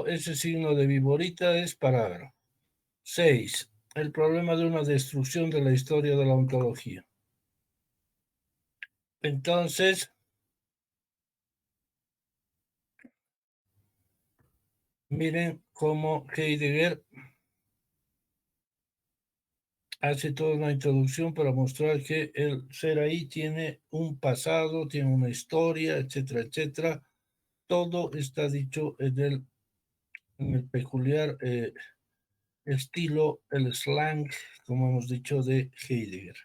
ese signo de viborita es parágrafo. 6. El problema de una destrucción de la historia de la ontología. Entonces, miren cómo Heidegger hace toda una introducción para mostrar que el ser ahí tiene un pasado, tiene una historia, etcétera, etcétera. Todo está dicho en el peculiar estilo, el slang, como hemos dicho, de Heidegger.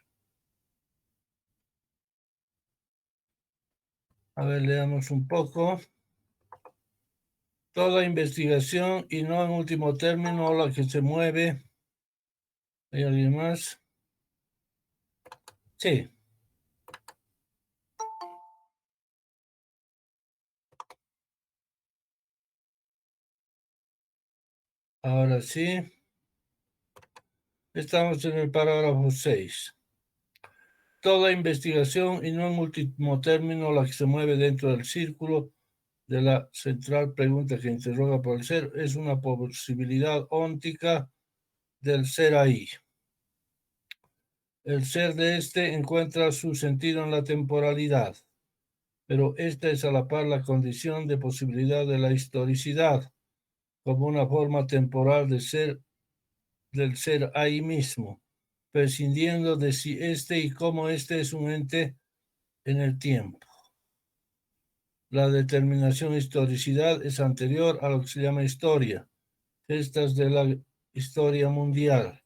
A ver, leamos un poco. Toda investigación y no en último término la que se mueve. ¿Hay alguien más? Sí. Ahora sí. Estamos en el parágrafo 6. Toda investigación y no en último término la que se mueve dentro del círculo de la central pregunta que interroga por el ser es una posibilidad óntica del ser ahí. El ser de éste encuentra su sentido en la temporalidad, pero esta es a la par la condición de posibilidad de la historicidad, como una forma temporal de ser del ser ahí mismo, prescindiendo de si este y cómo este es un ente en el tiempo. La determinación historicidad es anterior a lo que se llama historia, gestas de la historia mundial.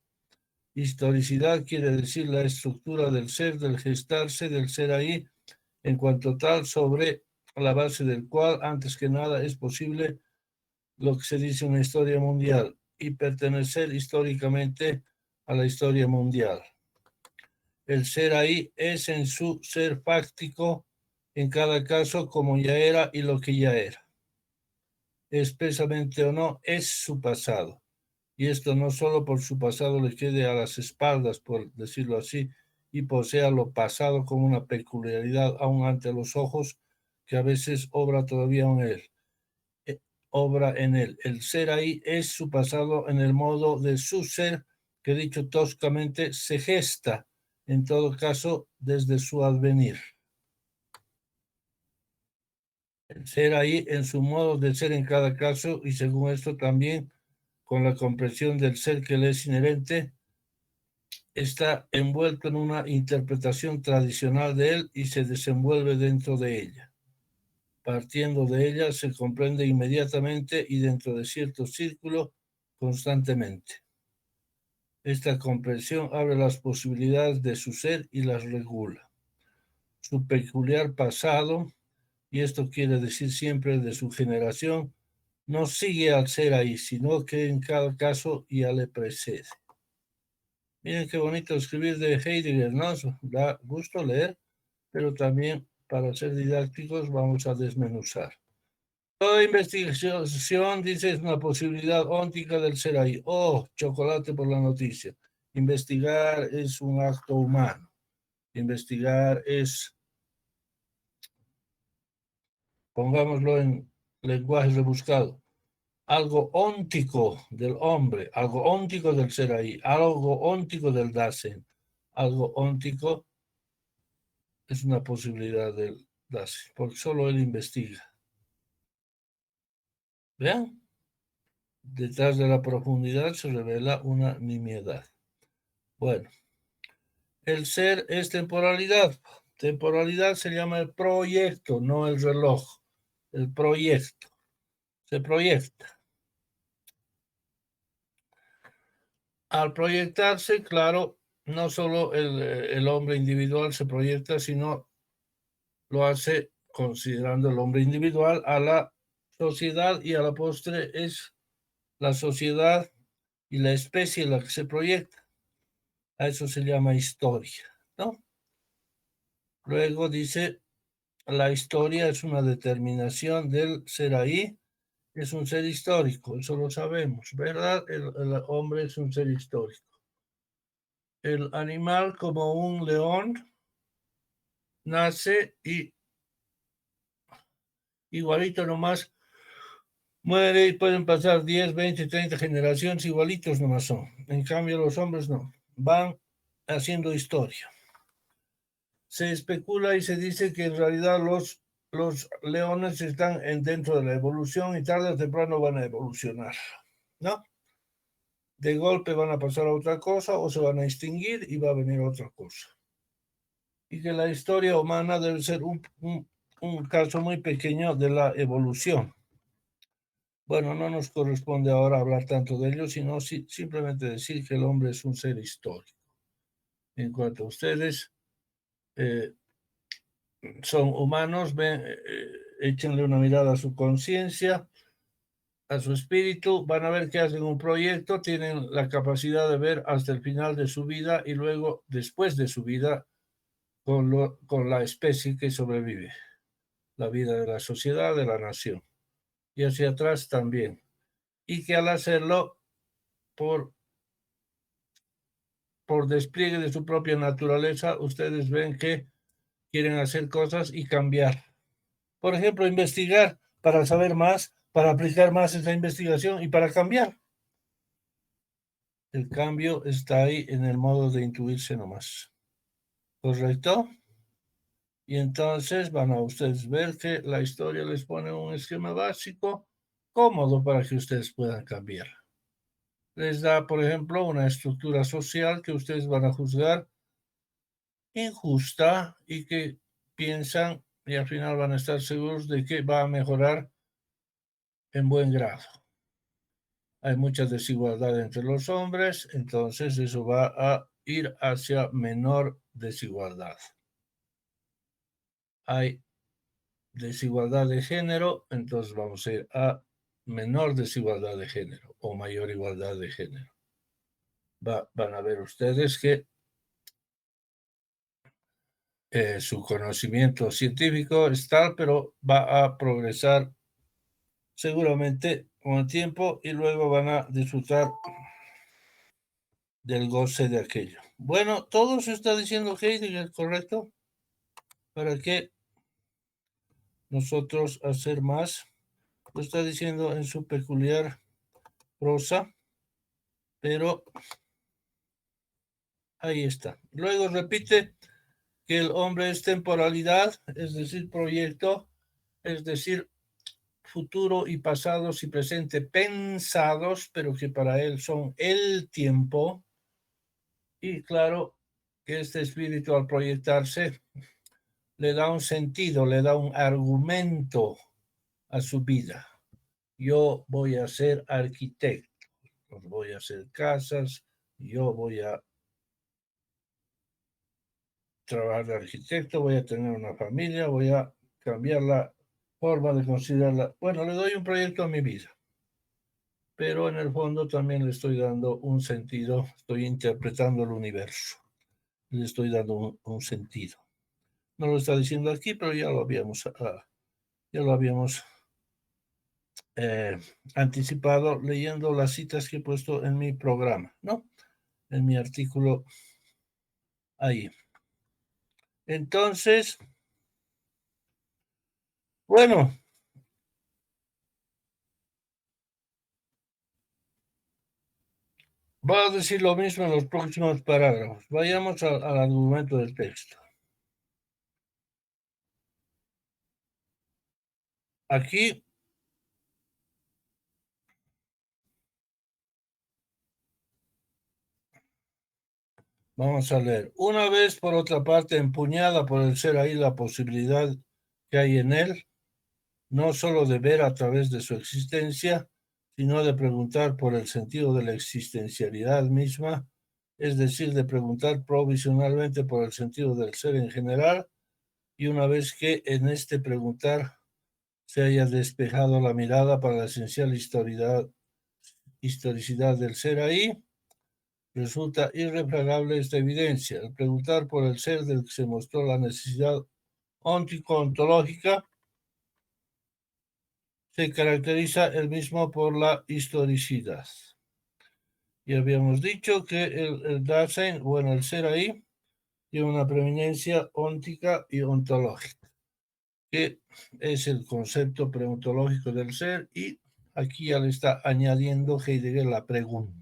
Historicidad quiere decir la estructura del ser, del gestarse, del ser ahí, en cuanto tal, sobre la base del cual, antes que nada, es posible lo que se dice una historia mundial y pertenecer históricamente a la historia mundial. El ser ahí es en su ser fáctico, en cada caso como ya era y lo que ya era. Expresamente o no, es su pasado. Y esto no solo por su pasado le quede a las espaldas, por decirlo así, y posea lo pasado como una peculiaridad aún ante los ojos, que a veces obra todavía en él. Obra en él. El ser ahí es su pasado en el modo de su ser, que dicho toscamente se gesta, en todo caso, desde su advenir. El ser ahí en su modo de ser en cada caso, y según esto también con la comprensión del ser que le es inherente, está envuelto en una interpretación tradicional de él y se desenvuelve dentro de ella. Partiendo de ella se comprende inmediatamente y dentro de cierto círculo constantemente. Esta comprensión abre las posibilidades de su ser y las regula. Su peculiar pasado, y esto quiere decir siempre de su generación, no sigue al ser ahí, sino que en cada caso ya le precede. Miren qué bonito escribir de Heidegger, ¿no? Da gusto leer, pero también para ser didácticos vamos a desmenuzar. Toda investigación, dice, es una posibilidad óntica del ser ahí. Oh, chocolate por la noticia. Investigar es un acto humano. Investigar es, pongámoslo en lenguaje rebuscado, algo óntico del hombre, algo óntico del ser ahí, algo óntico del Dasein, algo óntico es una posibilidad del Dasein, porque solo él investiga. ¿Vean? Detrás de la profundidad se revela una nimiedad. Bueno, el ser es temporalidad. Temporalidad se llama el proyecto, no el reloj. El proyecto. Se proyecta. Al proyectarse, claro, no solo el hombre individual se proyecta, sino lo hace considerando el hombre individual a la sociedad y a la postre es la sociedad y la especie la que se proyecta. A eso se llama historia, ¿no? Luego dice, la historia es una determinación del ser ahí, es un ser histórico, eso lo sabemos, ¿verdad? El hombre es un ser histórico. El animal, como un león, nace y igualito nomás Muere y pueden pasar 10, 20, 30 generaciones, igualitos nomás son. En cambio, los hombres no. Van haciendo historia. Se especula y se dice que en realidad los leones están dentro de la evolución y tarde o temprano van a evolucionar, ¿no? De golpe van a pasar a otra cosa o se van a extinguir y va a venir otra cosa. Y que la historia humana debe ser un caso muy pequeño de la evolución. Bueno, no nos corresponde ahora hablar tanto de ello, sino simplemente decir que el hombre es un ser histórico. En cuanto a ustedes son humanos, échenle una mirada a su conciencia, a su espíritu, van a ver que hacen un proyecto, tienen la capacidad de ver hasta el final de su vida y luego, después de su vida, con la especie que sobrevive, la vida de la sociedad, de la nación. Y hacia atrás también. Y que al hacerlo, por despliegue de su propia naturaleza, ustedes ven que quieren hacer cosas y cambiar. Por ejemplo, investigar para saber más, para aplicar más esa investigación y para cambiar. El cambio está ahí en el modo de intuirse nomás. ¿Correcto? Y entonces van a ustedes ver que la historia les pone un esquema básico cómodo para que ustedes puedan cambiar. Les da, por ejemplo, una estructura social que ustedes van a juzgar injusta y que piensan y al final van a estar seguros de que va a mejorar en buen grado. Hay mucha desigualdad entre los hombres, entonces eso va a ir hacia menor desigualdad. Hay desigualdad de género, entonces vamos a ir a menor desigualdad de género o mayor igualdad de género. Van a ver ustedes que su conocimiento científico es tal, pero va a progresar seguramente con el tiempo y luego van a disfrutar del goce de aquello. Bueno, todo se está diciendo Heidegger, ¿correcto? ¿Para qué nosotros hacer más? Lo está diciendo en su peculiar prosa, pero ahí está. Luego repite que el hombre es temporalidad, es decir, proyecto, es decir, futuro y pasados y presente pensados, pero que para él son el tiempo. Y claro que este espíritu al proyectarse le da un sentido, le da un argumento a su vida. Yo voy a ser arquitecto, voy a hacer casas, yo voy a trabajar de arquitecto, voy a tener una familia, voy a cambiar la forma de considerarla. Bueno, le doy un proyecto a mi vida, pero en el fondo también le estoy dando un sentido, estoy interpretando el universo, le estoy dando un sentido. No lo está diciendo aquí, pero ya lo habíamos anticipado leyendo las citas que he puesto en mi programa, ¿no? En mi artículo ahí. Entonces, bueno, voy a decir lo mismo en los próximos parágrafos. Vayamos al argumento del texto. Aquí vamos a leer. Una vez, por otra parte, empuñada por el ser ahí la posibilidad que hay en él, no solo de ver a través de su existencia, sino de preguntar por el sentido de la existencialidad misma, es decir, de preguntar provisionalmente por el sentido del ser en general, y una vez que en este preguntar se haya despejado la mirada para la esencial historicidad del ser ahí, resulta irrefragable esta evidencia. Al preguntar por el ser del que se mostró la necesidad ontológica, se caracteriza el mismo por la historicidad. Y habíamos dicho que el Dasein, bueno, el ser ahí, tiene una preeminencia óntica y ontológica, que es el concepto preontológico del ser y aquí ya le está añadiendo Heidegger la pregunta.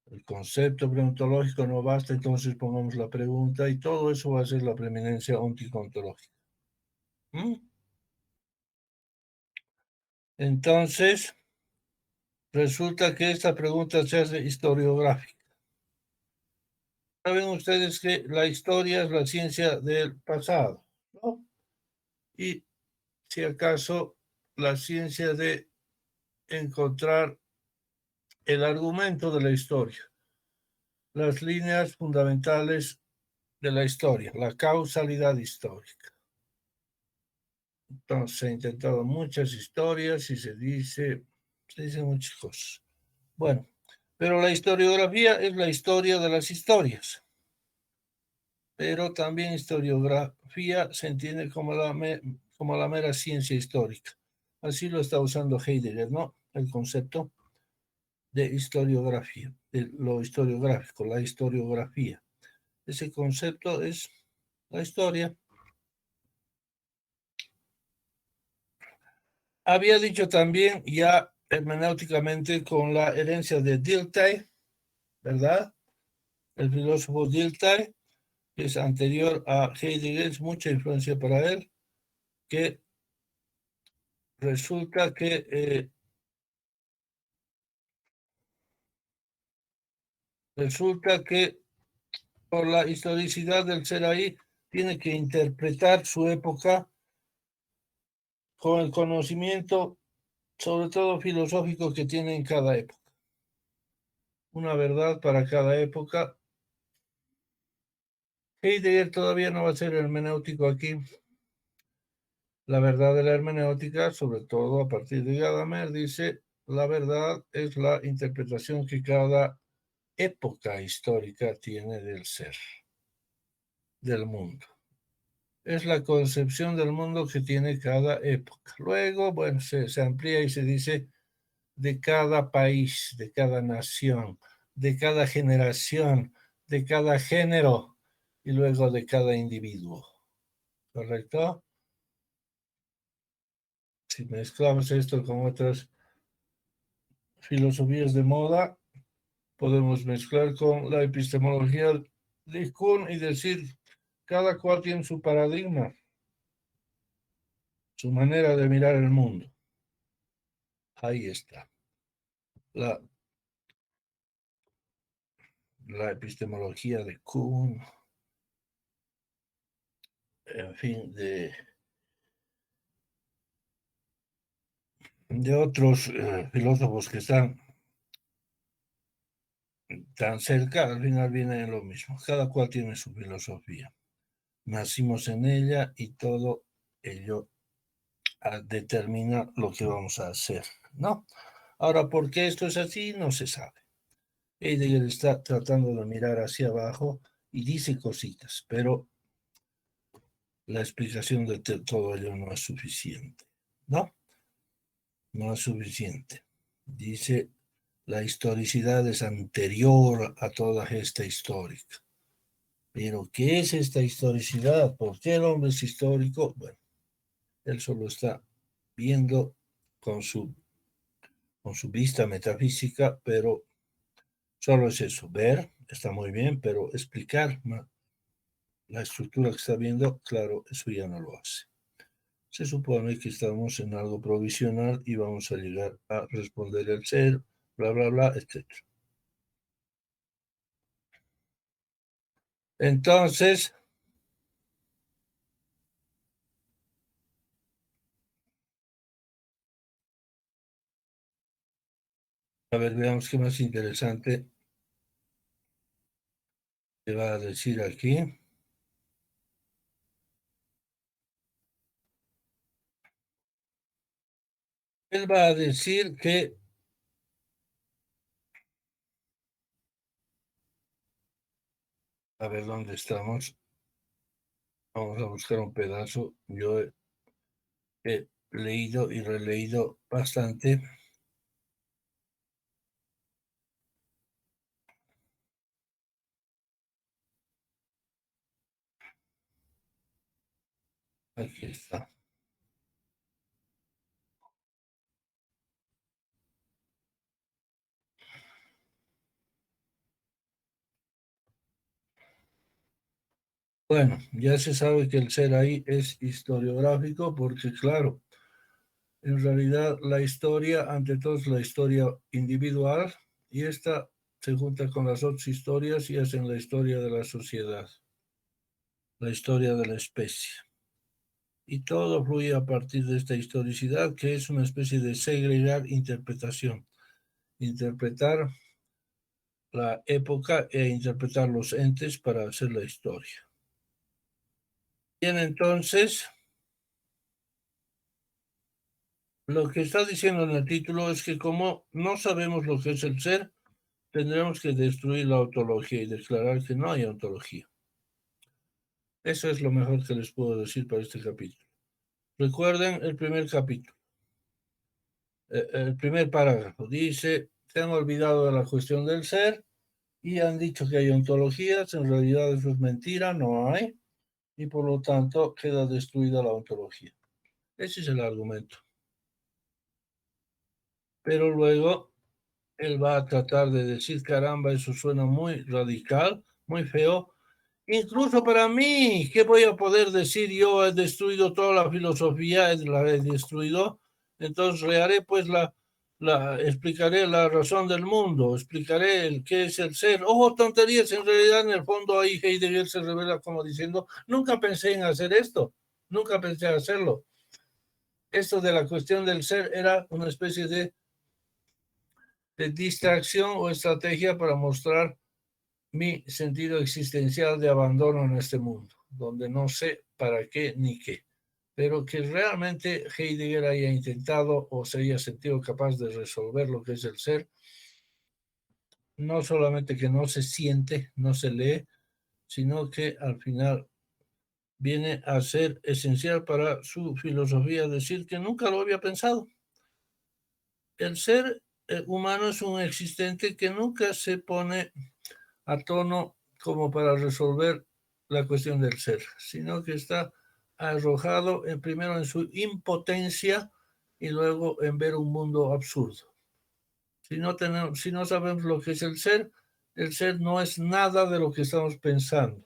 El concepto preontológico no basta, entonces pongamos la pregunta y todo eso va a ser la preeminencia onticontológica. ¿Mm? Entonces, resulta que esta pregunta se hace historiográfica. Saben ustedes que la historia es la ciencia del pasado, ¿no? Y si acaso la ciencia de encontrar el argumento de la historia, las líneas fundamentales de la historia, la causalidad histórica. Entonces se han intentado muchas historias y se dicen muchas cosas. Bueno, pero la historiografía es la historia de las historias. Pero también historiografía se entiende como como la mera ciencia histórica. Así lo está usando Heidegger, ¿no? El concepto de historiografía, de lo historiográfico, la historiografía. Ese concepto es la historia. Había dicho también ya hermenéuticamente con la herencia de Dilthey, ¿verdad? El filósofo Dilthey, que es anterior a Heidegger, es mucha influencia para él, que resulta que por la historicidad del ser ahí tiene que interpretar su época con el conocimiento, sobre todo filosófico, que tiene en cada época. Una verdad para cada época. Heidegger todavía no va a ser hermenéutico aquí. La verdad de la hermenéutica, sobre todo a partir de Gadamer, dice, la verdad es la interpretación que cada época histórica tiene del ser, del mundo. Es la concepción del mundo que tiene cada época. Luego, bueno, se amplía y se dice de cada país, de cada nación, de cada generación, de cada género y luego de cada individuo. ¿Correcto? Si mezclamos esto con otras filosofías de moda, podemos mezclar con la epistemología de Kuhn y decir, cada cual tiene su paradigma, su manera de mirar el mundo. Ahí está. La epistemología de Kuhn, en fin, de otros filósofos que están tan cerca, al final viene lo mismo. Cada cual tiene su filosofía. Nacimos en ella y todo ello determina lo que vamos a hacer, ¿no? Ahora, ¿por qué esto es así? No se sabe. Heidegger está tratando de mirar hacia abajo y dice cositas, pero la explicación de todo ello no es suficiente, ¿no? No es suficiente. Dice, la historicidad es anterior a toda esta histórica. Pero, ¿qué es esta historicidad? ¿Por qué el hombre es histórico? Bueno, él solo está viendo con con su vista metafísica, pero solo es eso, ver, está muy bien, pero explicar la estructura que está viendo, claro, eso ya no lo hace. Se supone que estamos en algo provisional y vamos a llegar a responder el ser, bla, bla, bla, etc. Entonces, a ver, veamos qué más interesante te va a decir aquí. Él va a decir que, a ver dónde estamos. Vamos a buscar un pedazo. Yo he leído y releído bastante. Aquí está. Bueno, ya se sabe que el ser ahí es historiográfico porque, claro, en realidad la historia, ante todo, es la historia individual y esta se junta con las otras historias y hacen la historia de la sociedad, la historia de la especie. Y todo fluye a partir de esta historicidad, que es una especie de segregar interpretación, interpretar la época e interpretar los entes para hacer la historia. Bien, entonces, lo que está diciendo en el título es que como no sabemos lo que es el ser, tendremos que destruir la ontología y declarar que no hay ontología. Eso es lo mejor que les puedo decir para este capítulo. Recuerden el primer capítulo, el primer parágrafo. Dice, se han olvidado de la cuestión del ser y han dicho que hay ontologías. En realidad eso es mentira, no hay. Y por lo tanto queda destruida la ontología. Ese es el argumento. Pero luego él va a tratar de decir, caramba, eso suena muy radical, muy feo. Incluso para mí, ¿qué voy a poder decir? Yo he destruido toda la filosofía, la he destruido. Entonces reharé pues explicaré la razón del mundo, explicaré el qué es el ser. Ojo, tonterías, en realidad en el fondo ahí Heidegger se revela como diciendo, nunca pensé en hacer esto, nunca pensé en hacerlo. Esto de la cuestión del ser era una especie de distracción o estrategia para mostrar mi sentido existencial de abandono en este mundo, donde no sé para qué ni qué, pero que realmente Heidegger haya intentado o se haya sentido capaz de resolver lo que es el ser, no solamente que no se siente, no se lee, sino que al final viene a ser esencial para su filosofía decir que nunca lo había pensado. El ser humano es un existente que nunca se pone a tono como para resolver la cuestión del ser, sino que está arrojado primero en su impotencia y luego en ver un mundo absurdo. Si no sabemos lo que es el ser no es nada de lo que estamos pensando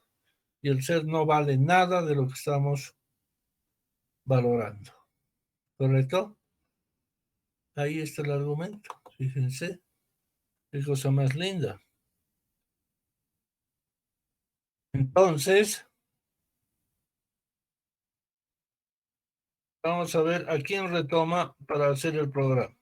y el ser no vale nada de lo que estamos valorando. ¿Correcto? Ahí está el argumento. Fíjense, qué cosa más linda. Entonces, vamos a ver a quién retoma para hacer el programa.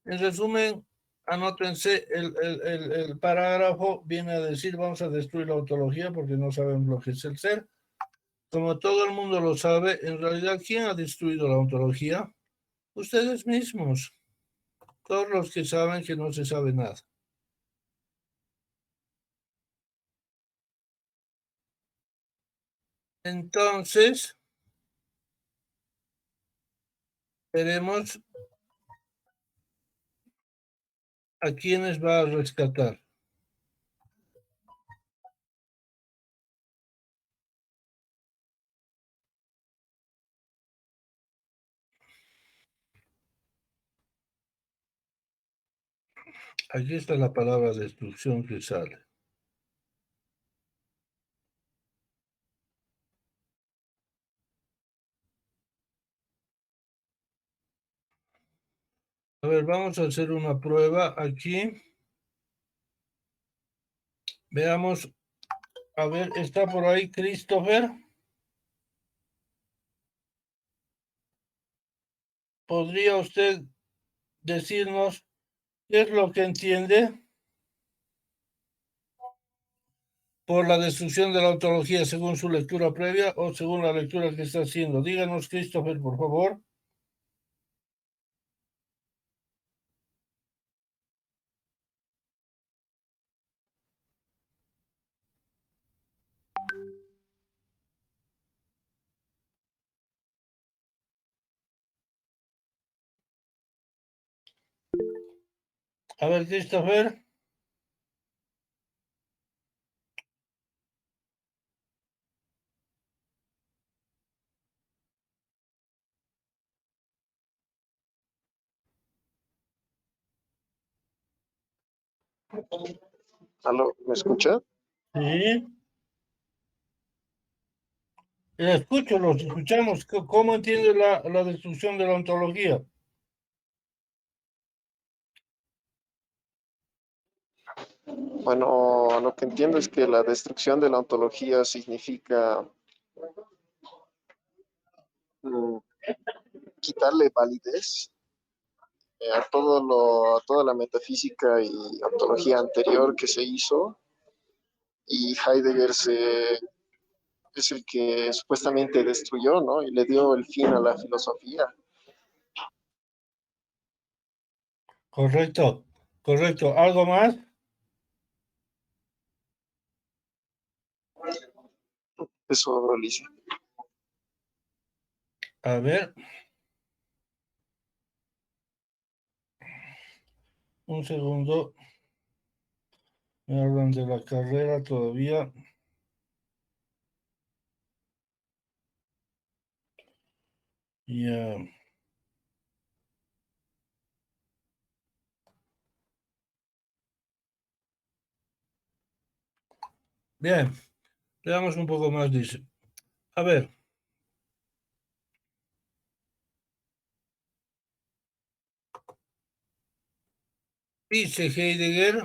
En resumen, anótense, el parágrafo viene a decir, vamos a destruir la ontología porque no sabemos lo que es el ser. Como todo el mundo lo sabe, en realidad, ¿quién ha destruido la ontología? Ustedes mismos, todos los que saben que no se sabe nada. Entonces, veremos a quiénes va a rescatar. Aquí está la palabra destrucción que sale. A ver, vamos a hacer una prueba aquí. Veamos, a ver, ¿está por ahí Christopher? ¿Podría usted decirnos qué es lo que entiende por la destrucción de la ontología según su lectura previa o según la lectura que está haciendo? Díganos, Christopher, por favor. A ver, Christopher. ¿Aló? ¿Me escucha? Sí. Escucho, los escuchamos. ¿Cómo entiende la destrucción de la ontología? Bueno, lo que entiendo es que la destrucción de la ontología significa mm, quitarle validez a toda la metafísica y ontología anterior que se hizo, y es el que supuestamente destruyó, ¿no? Y le dio el fin a la filosofía. Correcto, correcto. ¿Algo más? Eso, Alicia. A ver, un segundo. Me hablan de la carrera todavía. Ya. Bien, veamos un poco más, dice. A ver, dice Heidegger,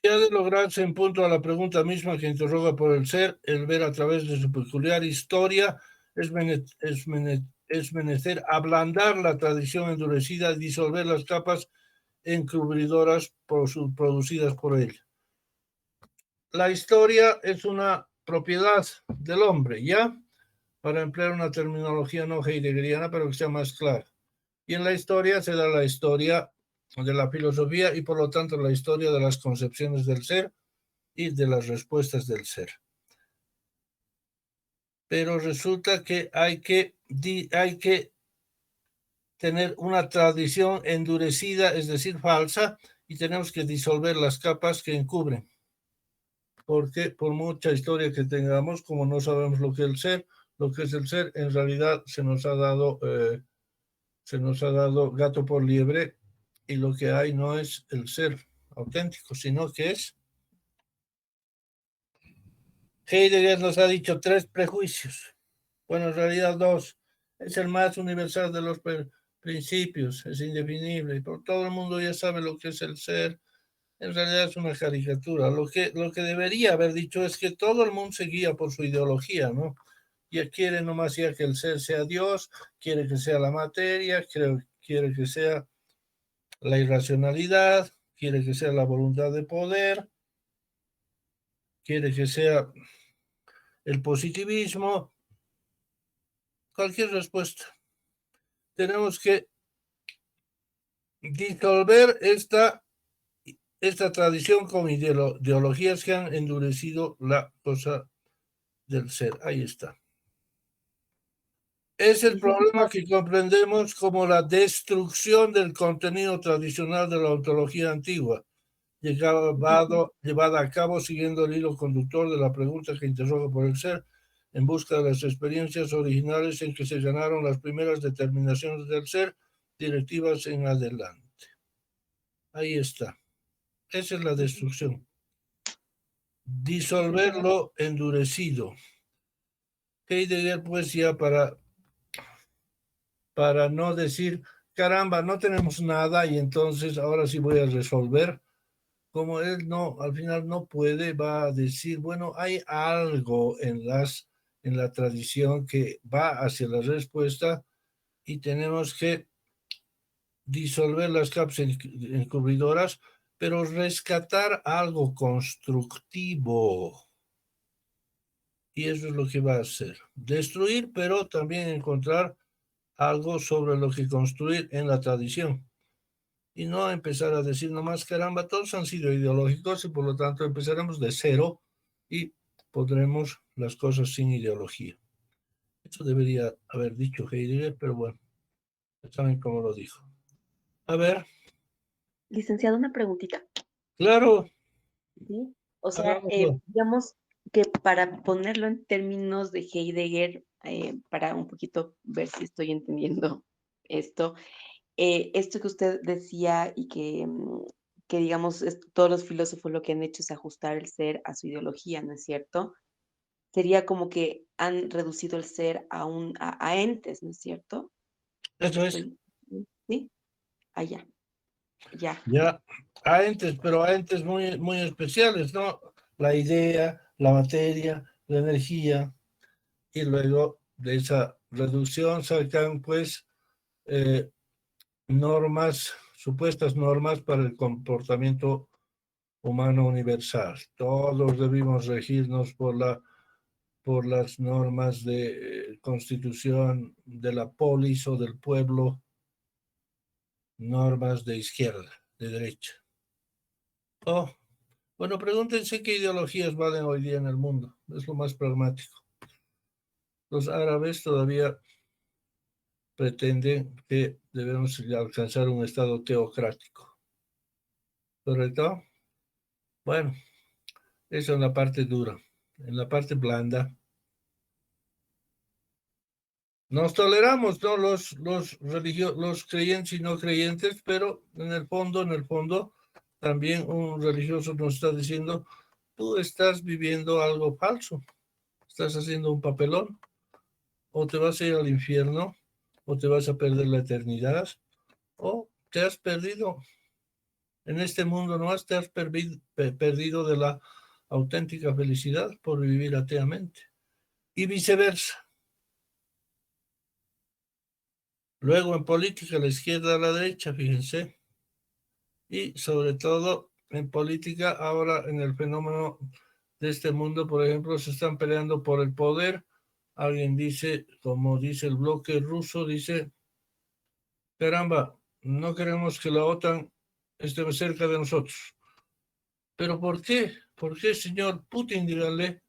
que ha de lograrse en punto a la pregunta misma que interroga por el ser, el ver a través de su peculiar historia, es menester ablandar la tradición endurecida, disolver las capas encubridoras producidas por ella. La historia es una propiedad del hombre, ¿ya? Para emplear una terminología no heideggeriana, pero que sea más clara. Y en la historia se da la historia de la filosofía y por lo tanto la historia de las concepciones del ser y de las respuestas del ser. Pero resulta que hay que tener una tradición endurecida, es decir, falsa, y tenemos que disolver las capas que encubren. Porque por mucha historia que tengamos, como no sabemos lo que es el ser, en realidad se nos ha dado gato por liebre y lo que hay no es el ser auténtico, sino que es. Heidegger nos ha dicho 3 prejuicios. Bueno, en realidad 2. Es el más universal de los principios, es indefinible y por todo el mundo ya sabe lo que es el ser. En realidad es una caricatura. Lo que debería haber dicho es que todo el mundo se guía por su ideología, ¿no? Ya quiere nomás ya que el ser sea Dios, quiere que sea la materia, quiere que sea la irracionalidad, quiere que sea la voluntad de poder, quiere que sea el positivismo, cualquier respuesta. Tenemos que disolver esta tradición con ideologías que han endurecido la cosa del ser. Ahí está. Es el problema que comprendemos como la destrucción del contenido tradicional de la ontología antigua, llevada a cabo siguiendo el hilo conductor de la pregunta que interroga por el ser, en busca de las experiencias originales en que se ganaron las primeras determinaciones del ser, directivas en adelante. Ahí está. Esa es la destrucción. Disolverlo endurecido. Heidegger, pues ya para no decir, caramba, no tenemos nada y entonces ahora sí voy a resolver. Como él no, al final no puede, va a decir, bueno, hay algo en la tradición que va hacia la respuesta y tenemos que disolver las capas encubridoras, pero rescatar algo constructivo. Y eso es lo que va a hacer. Destruir, pero también encontrar algo sobre lo que construir en la tradición. Y no empezar a decir nomás, caramba, todos han sido ideológicos y por lo tanto empezaremos de cero y pondremos las cosas sin ideología. Eso debería haber dicho Heidegger, pero bueno, saben cómo lo dijo. A ver, Licenciado, una preguntita. claro, ¿Sí? O sea, hagámoslo. digamos que para ponerlo en términos de Heidegger, para un poquito ver si estoy entendiendo esto, esto que usted decía y que digamos, todos los filósofos lo que han hecho es ajustar el ser a su ideología, ¿no es cierto? sería como que han reducido el ser a entes, ¿no es cierto? Eso es. Estoy, ¿sí? Allá, ya. Ya, a entes, pero a entes muy, muy especiales, ¿no? La idea, la materia, la energía, y luego de esa reducción sacan, pues, eh, normas, supuestas normas para el comportamiento humano universal. Todos debimos regirnos por las normas de constitución de la polis o del pueblo, normas de izquierda, de derecha. Oh, bueno, pregúntense qué ideologías valen hoy día en el mundo. Es lo más pragmático. Los árabes todavía pretenden que debemos alcanzar un estado teocrático. ¿Correcto? Bueno, eso en la parte dura. En la parte blanda, nos toleramos, ¿no? Los creyentes y no creyentes, pero en el fondo, también un religioso nos está diciendo, tú estás viviendo algo falso, estás haciendo un papelón, o te vas a ir al infierno, o te vas a perder la eternidad, o te has perdido en este mundo, no te has perdido de la auténtica felicidad por vivir ateamente, y viceversa. Luego en política, la izquierda a la derecha, fíjense. Y sobre todo en política, ahora en el fenómeno de este mundo, por ejemplo, se están peleando por el poder. Alguien dice, como dice el bloque ruso, dice, caramba, no queremos que la OTAN esté cerca de nosotros. ¿Pero por qué? ¿Por qué, señor Putin? Díganle.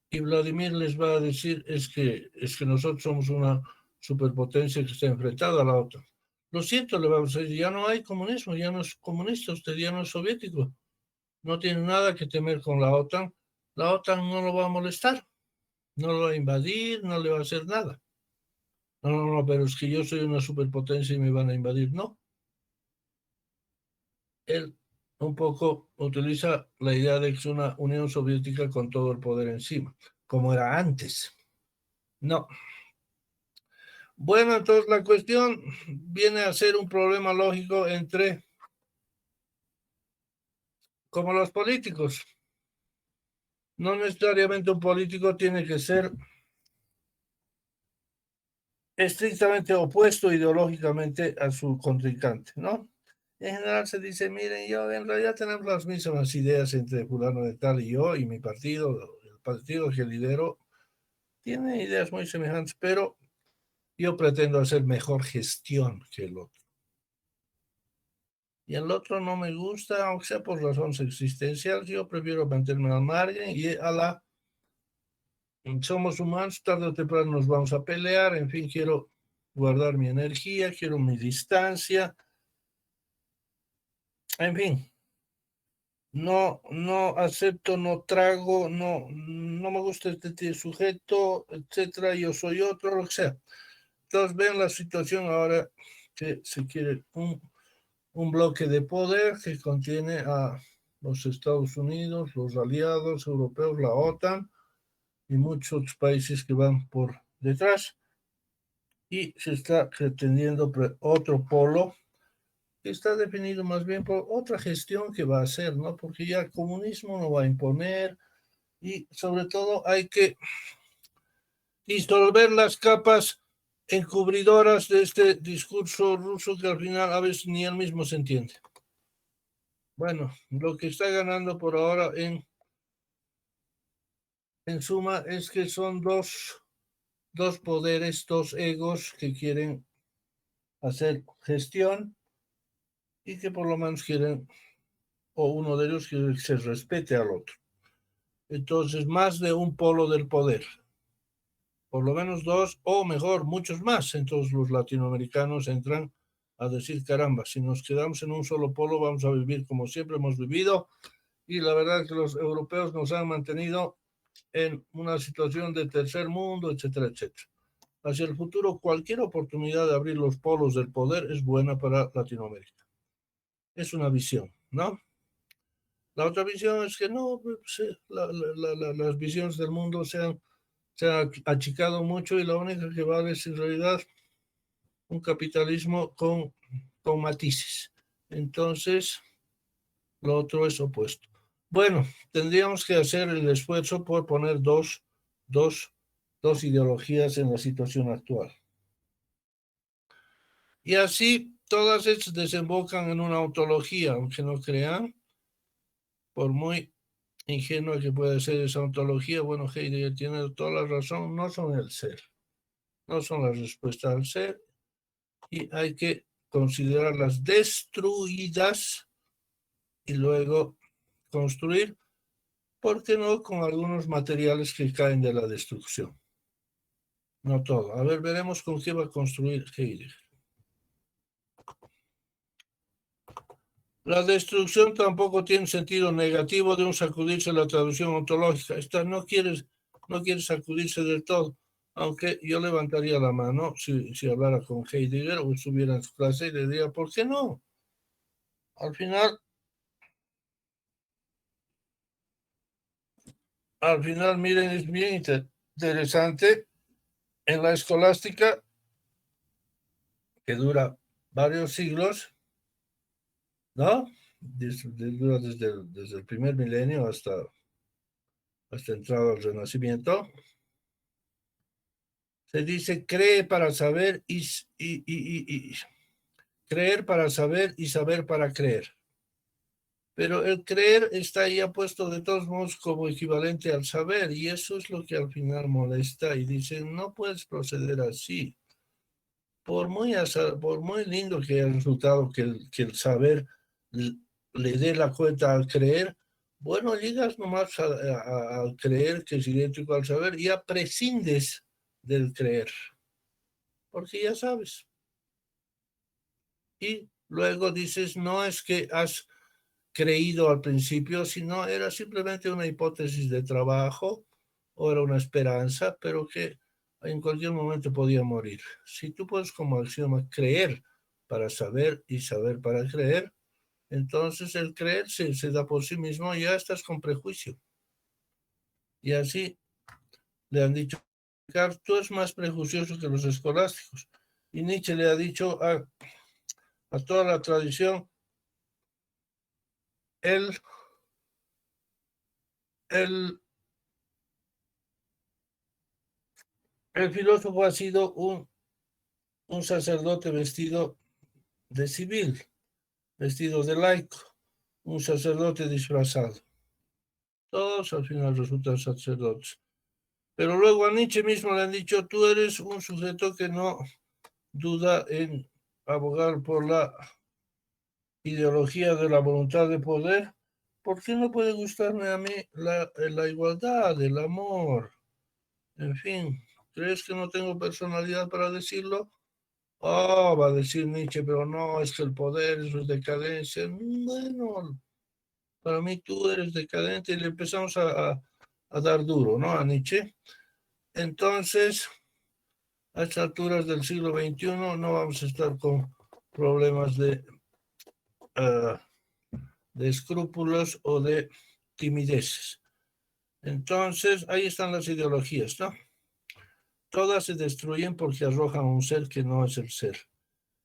Y Vladimir les va a decir, es que nosotros somos una superpotencia que está enfrentada a la OTAN. Lo siento, le vamos a decir, ya no hay comunismo, ya no es comunista, usted ya no es soviético. No tiene nada que temer con la OTAN. La OTAN no lo va a molestar, no lo va a invadir, no le va a hacer nada. No, no, no, pero es que yo soy una superpotencia y me van a invadir. No. Él un poco utiliza la idea de que es una Unión Soviética con todo el poder encima, como era antes. No. Bueno, entonces la cuestión viene a ser un problema lógico entre, como los políticos. No necesariamente un político tiene que ser estrictamente opuesto ideológicamente a su contrincante, ¿no? En general se dice, miren, yo en realidad tenemos las mismas ideas entre fulano de tal y yo y mi partido, el partido que lidero, tiene ideas muy semejantes, pero yo pretendo hacer mejor gestión que el otro. Y el otro no me gusta, aunque sea por razones existenciales, yo prefiero mantenerme al margen y somos humanos, tarde o temprano nos vamos a pelear, en fin, quiero guardar mi energía, quiero mi distancia, en fin, no acepto, no trago, no me gusta este sujeto, etcétera, yo soy otro, lo que sea. Entonces ven la situación ahora que se quiere un bloque de poder que contiene a los Estados Unidos, los aliados europeos, la OTAN y muchos otros países que van por detrás. Y se está pretendiendo otro polo que está definido más bien por otra gestión que va a hacer, ¿no? Porque ya el comunismo no va a imponer y sobre todo hay que disolver las capas encubridoras de este discurso ruso que al final a veces ni él mismo se entiende. Bueno, lo que está ganando por ahora en suma es que son dos poderes, dos egos que quieren hacer gestión y que por lo menos quieren, o uno de ellos quiere que se respete al otro. Entonces, más de un polo del poder, por lo menos dos, o mejor, muchos más. Entonces los latinoamericanos entran a decir, caramba, si nos quedamos en un solo polo vamos a vivir como siempre hemos vivido, y la verdad es que los europeos nos han mantenido en una situación de tercer mundo, etcétera, etcétera. Hacia el futuro, cualquier oportunidad de abrir los polos del poder es buena para Latinoamérica. Es una visión, ¿no? La otra visión es que no, pues, las visiones del mundo se han achicado mucho y la única que vale es en realidad un capitalismo con matices. Entonces, lo otro es opuesto. Bueno, tendríamos que hacer el esfuerzo por poner dos ideologías en la situación actual. Y así todas estas desembocan en una ontología, aunque no crean, por muy ingenua que pueda ser esa ontología, bueno, Heidegger tiene toda la razón, no son el ser, no son la respuesta al ser, y hay que considerarlas destruidas y luego construir, ¿por qué no?, con algunos materiales que caen de la destrucción. No todo. A ver, veremos con qué va a construir Heidegger. La destrucción tampoco tiene sentido negativo de un sacudirse la traducción ontológica. Esta no quiere sacudirse del todo, aunque yo levantaría la mano si hablara con Heidegger o estuviera en su clase y le diría, ¿por qué no? Al final, miren, es bien interesante. En la escolástica, que dura varios siglos, ¿no? Dura desde el primer milenio hasta entrado al Renacimiento. Se dice, cree para saber y creer para saber y saber para creer. Pero el creer está ahí puesto de todos modos como equivalente al saber, y eso es lo que al final molesta, y dicen, no puedes proceder así. Por muy lindo que haya resultado que el saber le dé la cuenta al creer, bueno, llegas nomás al creer, que es idéntico al saber, y ya prescindes del creer, porque ya sabes. Y luego dices, no es que has creído al principio, sino era simplemente una hipótesis de trabajo o era una esperanza, pero que en cualquier momento podía morir. Si tú puedes como axioma creer para saber y saber para creer, entonces el creer se da por sí mismo y ya estás con prejuicio. Y así le han dicho, tú eres más prejuicioso que los escolásticos. Y Nietzsche le ha dicho a toda la tradición, el filósofo ha sido un sacerdote vestido de civil, vestido de laico, un sacerdote disfrazado. Todos al final resultan sacerdotes. Pero luego a Nietzsche mismo le han dicho, tú eres un sujeto que no duda en abogar por la ideología de la voluntad de poder. ¿Por qué no puede gustarme a mí la igualdad, el amor? En fin, ¿crees que no tengo personalidad para decirlo? Oh, va a decir Nietzsche, pero no, es que el poder es decadencia. Bueno, para mí tú eres decadente y le empezamos a dar duro, ¿no? A Nietzsche. Entonces, a estas alturas del siglo XXI no vamos a estar con problemas de escrúpulos o de timideces. Entonces, ahí están las ideologías, ¿no? Todas se destruyen porque arrojan un ser que no es el ser.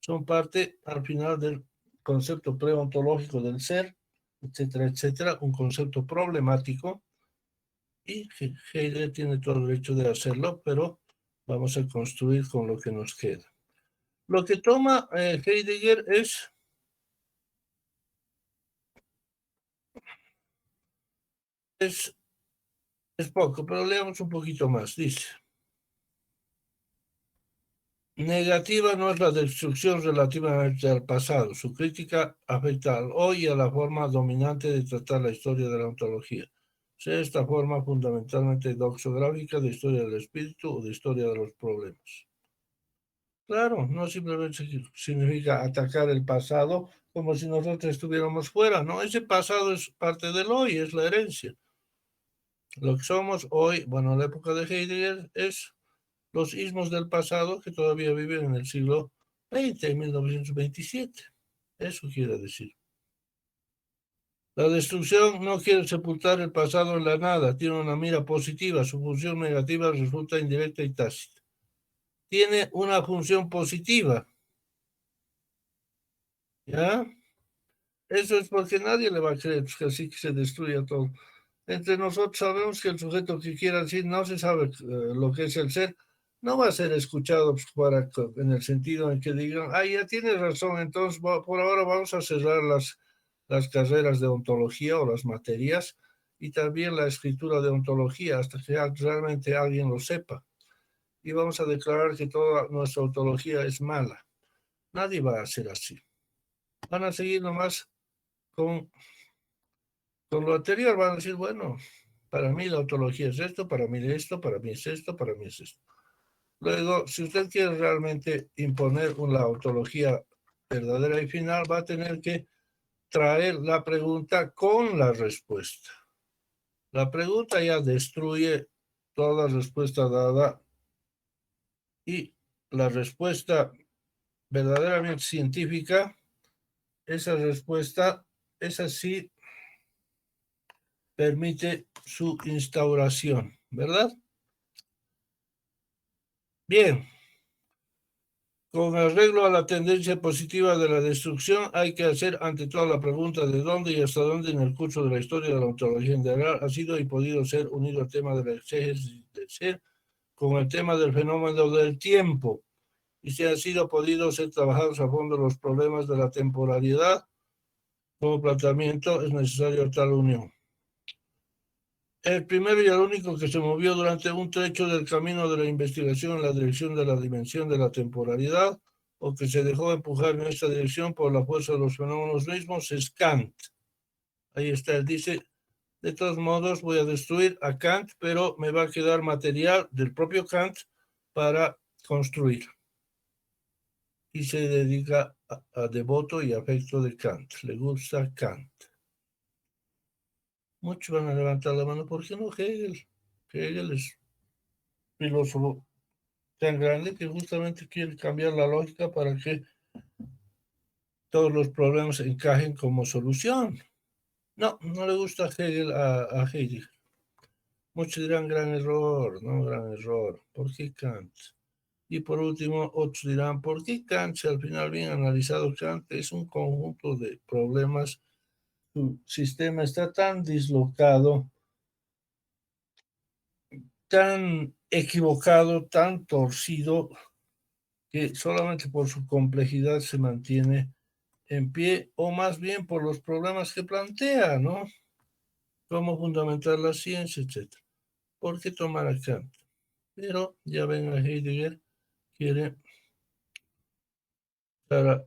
Son parte, al final, del concepto preontológico del ser, etcétera, etcétera, un concepto problemático, y Heidegger tiene todo el derecho de hacerlo, pero vamos a construir con lo que nos queda. Lo que toma Heidegger es poco, pero leamos un poquito más. Dice, negativa no es la destrucción relativamente al pasado. Su crítica afecta al hoy y a la forma dominante de tratar la historia de la ontología. Sea esta forma fundamentalmente doxográfica de historia del espíritu o de historia de los problemas. Claro, no simplemente significa atacar el pasado como si nosotros estuviéramos fuera, no, ese pasado es parte del hoy, es la herencia. Lo que somos hoy, bueno, en la época de Heidegger, es los ismos del pasado que todavía viven en el siglo XX, en 1927. Eso quiere decir. La destrucción no quiere sepultar el pasado en la nada, tiene una mira positiva, su función negativa resulta indirecta y tácita. Tiene una función positiva, ¿ya? Eso es porque nadie le va a creer que así que se destruya todo. Entre nosotros sabemos que el sujeto que quiera decir no se sabe lo que es el ser, no va a ser escuchado en el sentido en que digan, ah, ya tienes razón, entonces por ahora vamos a cerrar las carreras de ontología o las materias y también la escritura de ontología hasta que realmente alguien lo sepa. Y vamos a declarar que toda nuestra ontología es mala. Nadie va a hacer así. Van a seguir nomás con lo anterior, van a decir, bueno, para mí la ontología es esto, para mí esto, para mí es esto, para mí es esto. Luego, si usted quiere realmente imponer una ontología verdadera y final, va a tener que traer la pregunta con la respuesta. La pregunta ya destruye toda respuesta dada y la respuesta verdaderamente científica, esa respuesta, esa sí permite su instauración, ¿verdad? Bien, con arreglo a la tendencia positiva de la destrucción, hay que hacer ante todo la pregunta de dónde y hasta dónde en el curso de la historia de la ontología integral ha sido y podido ser unido el tema de la exégesis del ser con el tema del fenómeno del tiempo, y si han sido podido ser trabajados a fondo los problemas de la temporalidad. Como planteamiento es necesario tal unión. El primero y el único que se movió durante un trecho del camino de la investigación en la dirección de la dimensión de la temporalidad, o que se dejó empujar en esta dirección por la fuerza de los fenómenos mismos, es Kant. Ahí está, él dice, de todos modos voy a destruir a Kant, pero me va a quedar material del propio Kant para construir. Y se dedica a devoto y afecto de Kant. Le gusta Kant. Muchos van a levantar la mano, ¿por qué no Hegel? Hegel es filósofo tan grande que justamente quiere cambiar la lógica para que todos los problemas encajen como solución. No, no le gusta Hegel a Heidegger. Muchos dirán gran error, no gran error. ¿Por qué Kant? Y por último, otros dirán, ¿por qué Kant? Si al final bien analizado Kant es un conjunto de problemas, su sistema está tan dislocado, tan equivocado, tan torcido, que solamente por su complejidad se mantiene en pie, o más bien por los problemas que plantea, ¿no? Cómo fundamentar la ciencia, etc. ¿Por qué tomar a Kant? Pero ya ven a Heidegger, quiere para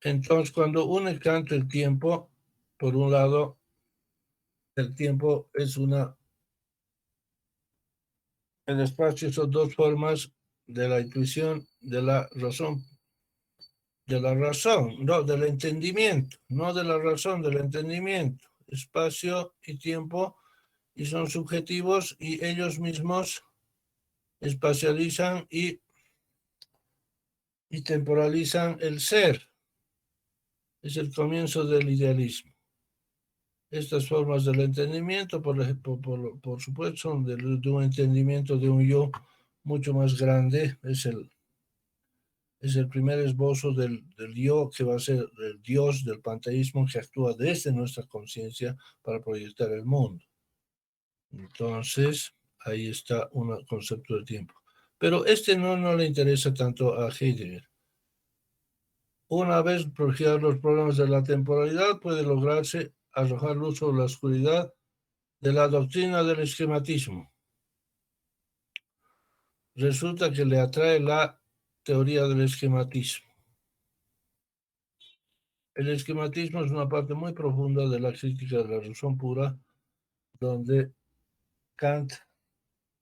entonces cuando une Kant el tiempo, por un lado, el tiempo es el espacio son dos formas de la intuición, de la razón, no del entendimiento, no de la razón, del entendimiento, espacio y tiempo, y son subjetivos y ellos mismos espacializan y temporalizan el ser. Es el comienzo del idealismo. Estas formas del entendimiento, por supuesto, son de un entendimiento de un yo mucho más grande, es el primer esbozo del yo que va a ser el Dios del panteísmo que actúa desde nuestra conciencia para proyectar el mundo. Entonces, ahí está un concepto de tiempo. Pero no le interesa tanto a Heidegger. Una vez protegidos los problemas de la temporalidad, puede lograrse arrojar luz sobre la oscuridad de la doctrina del esquematismo. Resulta que le atrae la teoría del esquematismo. El esquematismo es una parte muy profunda de la crítica de la razón pura, donde Kant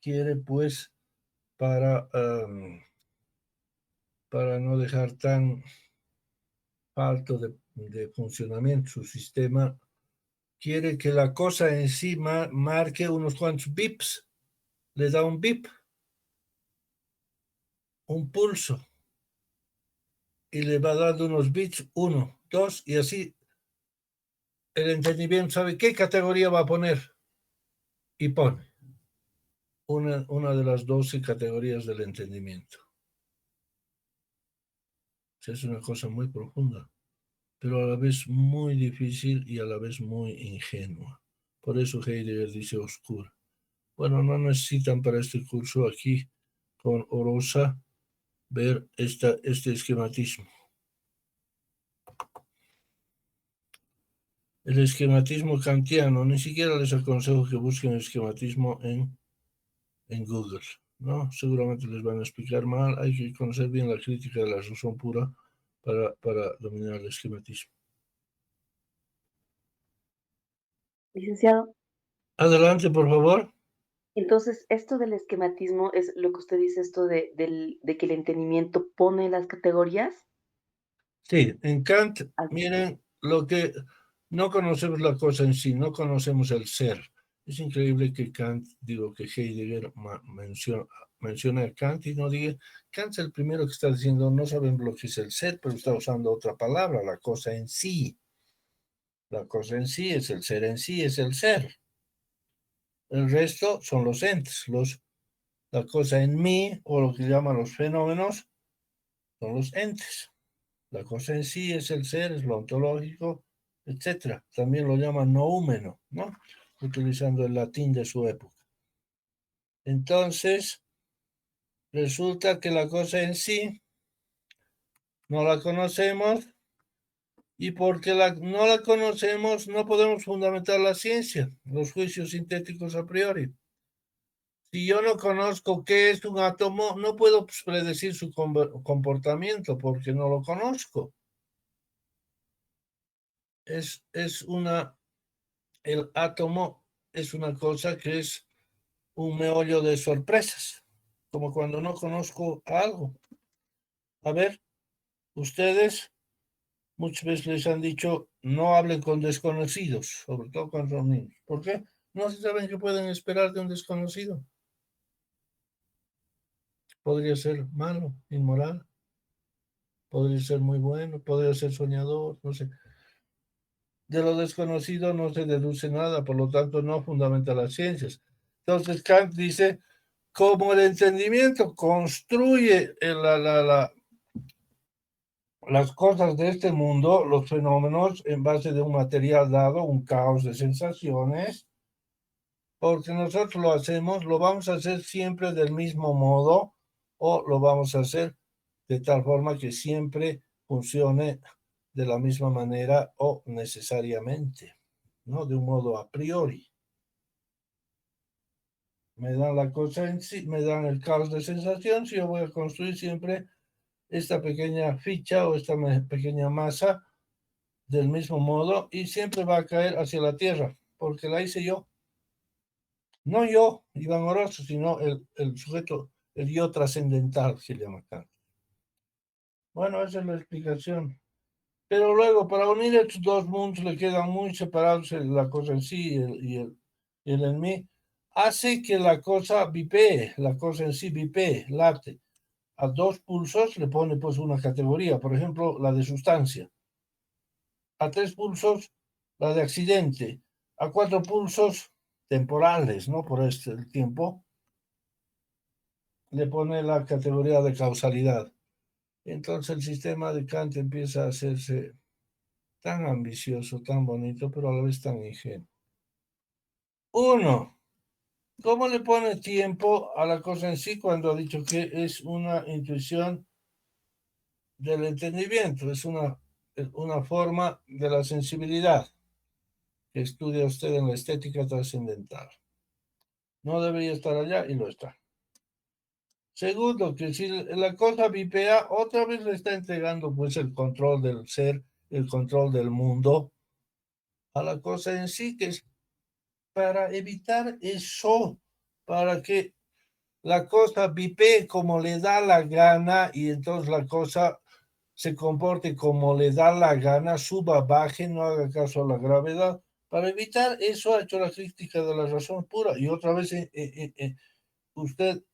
quiere, pues, para no dejar tan falto de funcionamiento su sistema, quiere que la cosa en sí marque unos cuantos bips, le da un bip. un pulso y le va dando unos bits, 1, 2, y así el entendimiento sabe qué categoría va a poner y pone una de las 12 categorías del entendimiento. Es una cosa muy profunda, pero a la vez muy difícil y a la vez muy ingenua. Por eso Heidegger dice oscura. Bueno, no necesitan para este curso aquí con Orosa ver este esquematismo. El esquematismo kantiano, ni siquiera les aconsejo que busquen el esquematismo en Google, ¿no? Seguramente les van a explicar mal, hay que conocer bien la crítica de la razón pura para dominar el esquematismo. Licenciado, Adelante, por favor. entonces esto del esquematismo es lo que usted dice, esto de que el entendimiento pone las categorías. Sí, en Kant, Ah, miren, lo que no conocemos la cosa en sí, no conocemos el ser. Es increíble que Kant, digo que Heidegger menciona a Kant y no diga, Kant es el primero que está diciendo, no sabemos lo que es el ser, pero está usando otra palabra, la cosa en sí. La cosa en sí es el ser en sí, es el ser. El resto son los entes, la cosa en mí, o lo que llaman los fenómenos, son los entes. La cosa en sí es el ser, es lo ontológico, etc. También lo llaman noúmeno, ¿no? Utilizando el latín de su época. Entonces, resulta que la cosa en sí no la conocemos y porque no la conocemos no podemos fundamentar la ciencia, los juicios sintéticos a priori. Si yo no conozco qué es un átomo, no puedo predecir su comportamiento porque no lo conozco. El átomo es una cosa que es un meollo de sorpresas, como cuando no conozco algo. A ver, ustedes muchas veces les han dicho no hablen con desconocidos, sobre todo cuando son niños. ¿Por qué? No se saben qué pueden esperar de un desconocido. Podría ser malo, inmoral, podría ser muy bueno, podría ser soñador, no sé. De lo desconocido no se deduce nada, por lo tanto no fundamenta las ciencias. Entonces Kant dice, como el entendimiento construye las cosas de este mundo, los fenómenos, en base de un material dado, un caos de sensaciones, porque nosotros lo hacemos, lo vamos a hacer siempre del mismo modo o lo vamos a hacer de tal forma que siempre funcione de la misma manera o necesariamente, ¿no? De un modo a priori. Me dan la cosa en sí, me dan el caos de sensaciones y yo voy a construir siempre esta pequeña ficha o esta pequeña masa del mismo modo y siempre va a caer hacia la tierra, porque la hice yo. No yo, Iván Oroso, sino el sujeto, el yo trascendental, se llama acá. Bueno, esa es la explicación. Pero luego, para unir estos dos mundos, le quedan muy separados la cosa en sí y el en mí. Hace que la cosa vipee, la cosa en sí vipee, late. A dos pulsos le pone pues una categoría, por ejemplo, la de sustancia. A tres pulsos, la de accidente. A cuatro pulsos temporales, ¿no? Por el tiempo, le pone la categoría de causalidad. Entonces el sistema de Kant empieza a hacerse tan ambicioso, tan bonito, pero a la vez tan ingenuo. Uno, ¿cómo le pone tiempo a la cosa en sí cuando ha dicho que es una intuición del entendimiento? Es una forma de la sensibilidad que estudia usted en la estética trascendental. No debería estar allá y lo está. Segundo, que si la cosa vipea, otra vez le está entregando pues el control del ser, el control del mundo a la cosa en sí, que es para evitar eso, para que la cosa vipee como le da la gana y entonces la cosa se comporte como le da la gana, suba, baje, no haga caso a la gravedad. Para evitar eso ha hecho la crítica de la razón pura. Y otra vez usted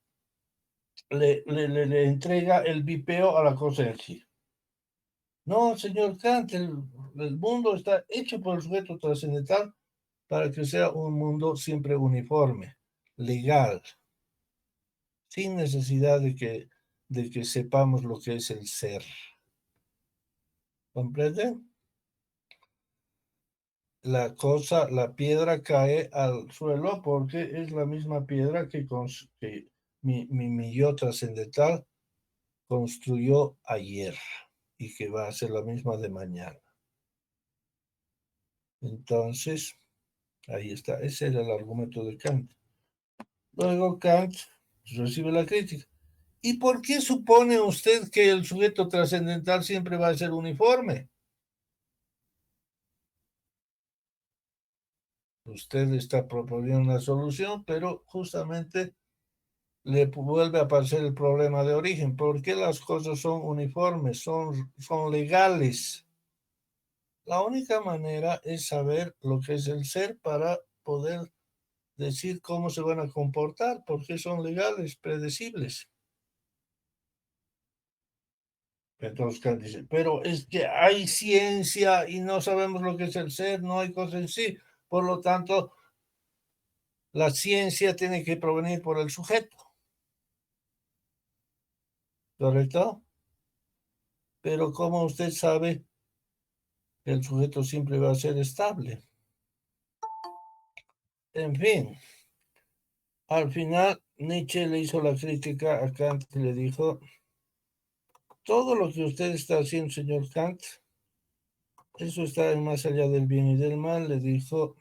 le entrega el vipeo a la cosa en sí. No, señor Kant, el mundo está hecho por el sujeto trascendental para que sea un mundo siempre uniforme, legal, sin necesidad de que sepamos lo que es el ser. ¿Comprende? La piedra cae al suelo porque es la misma piedra que mi yo trascendental construyó ayer y que va a ser la misma de mañana. Entonces, ahí está, ese era el argumento de Kant. Luego Kant recibe la crítica. ¿Y por qué supone usted que el sujeto trascendental siempre va a ser uniforme? Usted está proponiendo una solución, pero justamente le vuelve a aparecer el problema de origen. ¿Por qué las cosas son uniformes, son legales? La única manera es saber lo que es el ser para poder decir cómo se van a comportar, porque son legales, predecibles. Entonces Kant dice, pero es que hay ciencia y no sabemos lo que es el ser, no hay cosa en sí. Por lo tanto, la ciencia tiene que provenir por el sujeto. ¿Correcto? Pero ¿cómo usted sabe que el sujeto siempre va a ser estable? En fin, al final Nietzsche le hizo la crítica a Kant y le dijo, todo lo que usted está haciendo, señor Kant, eso está más allá del bien y del mal. Le dijo,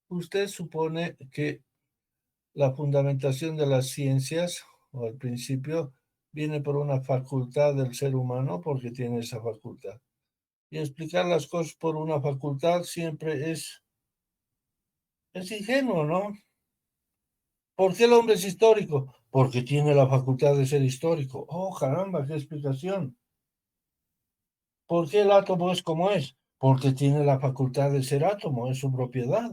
usted supone que la fundamentación de las ciencias, o al principio, viene por una facultad del ser humano, porque tiene esa facultad. Y explicar las cosas por una facultad siempre es ingenuo, ¿no? ¿Por qué el hombre es histórico? Porque tiene la facultad de ser histórico. Oh, caramba, qué explicación. ¿Por qué el átomo es como es? Porque tiene la facultad de ser átomo, es su propiedad.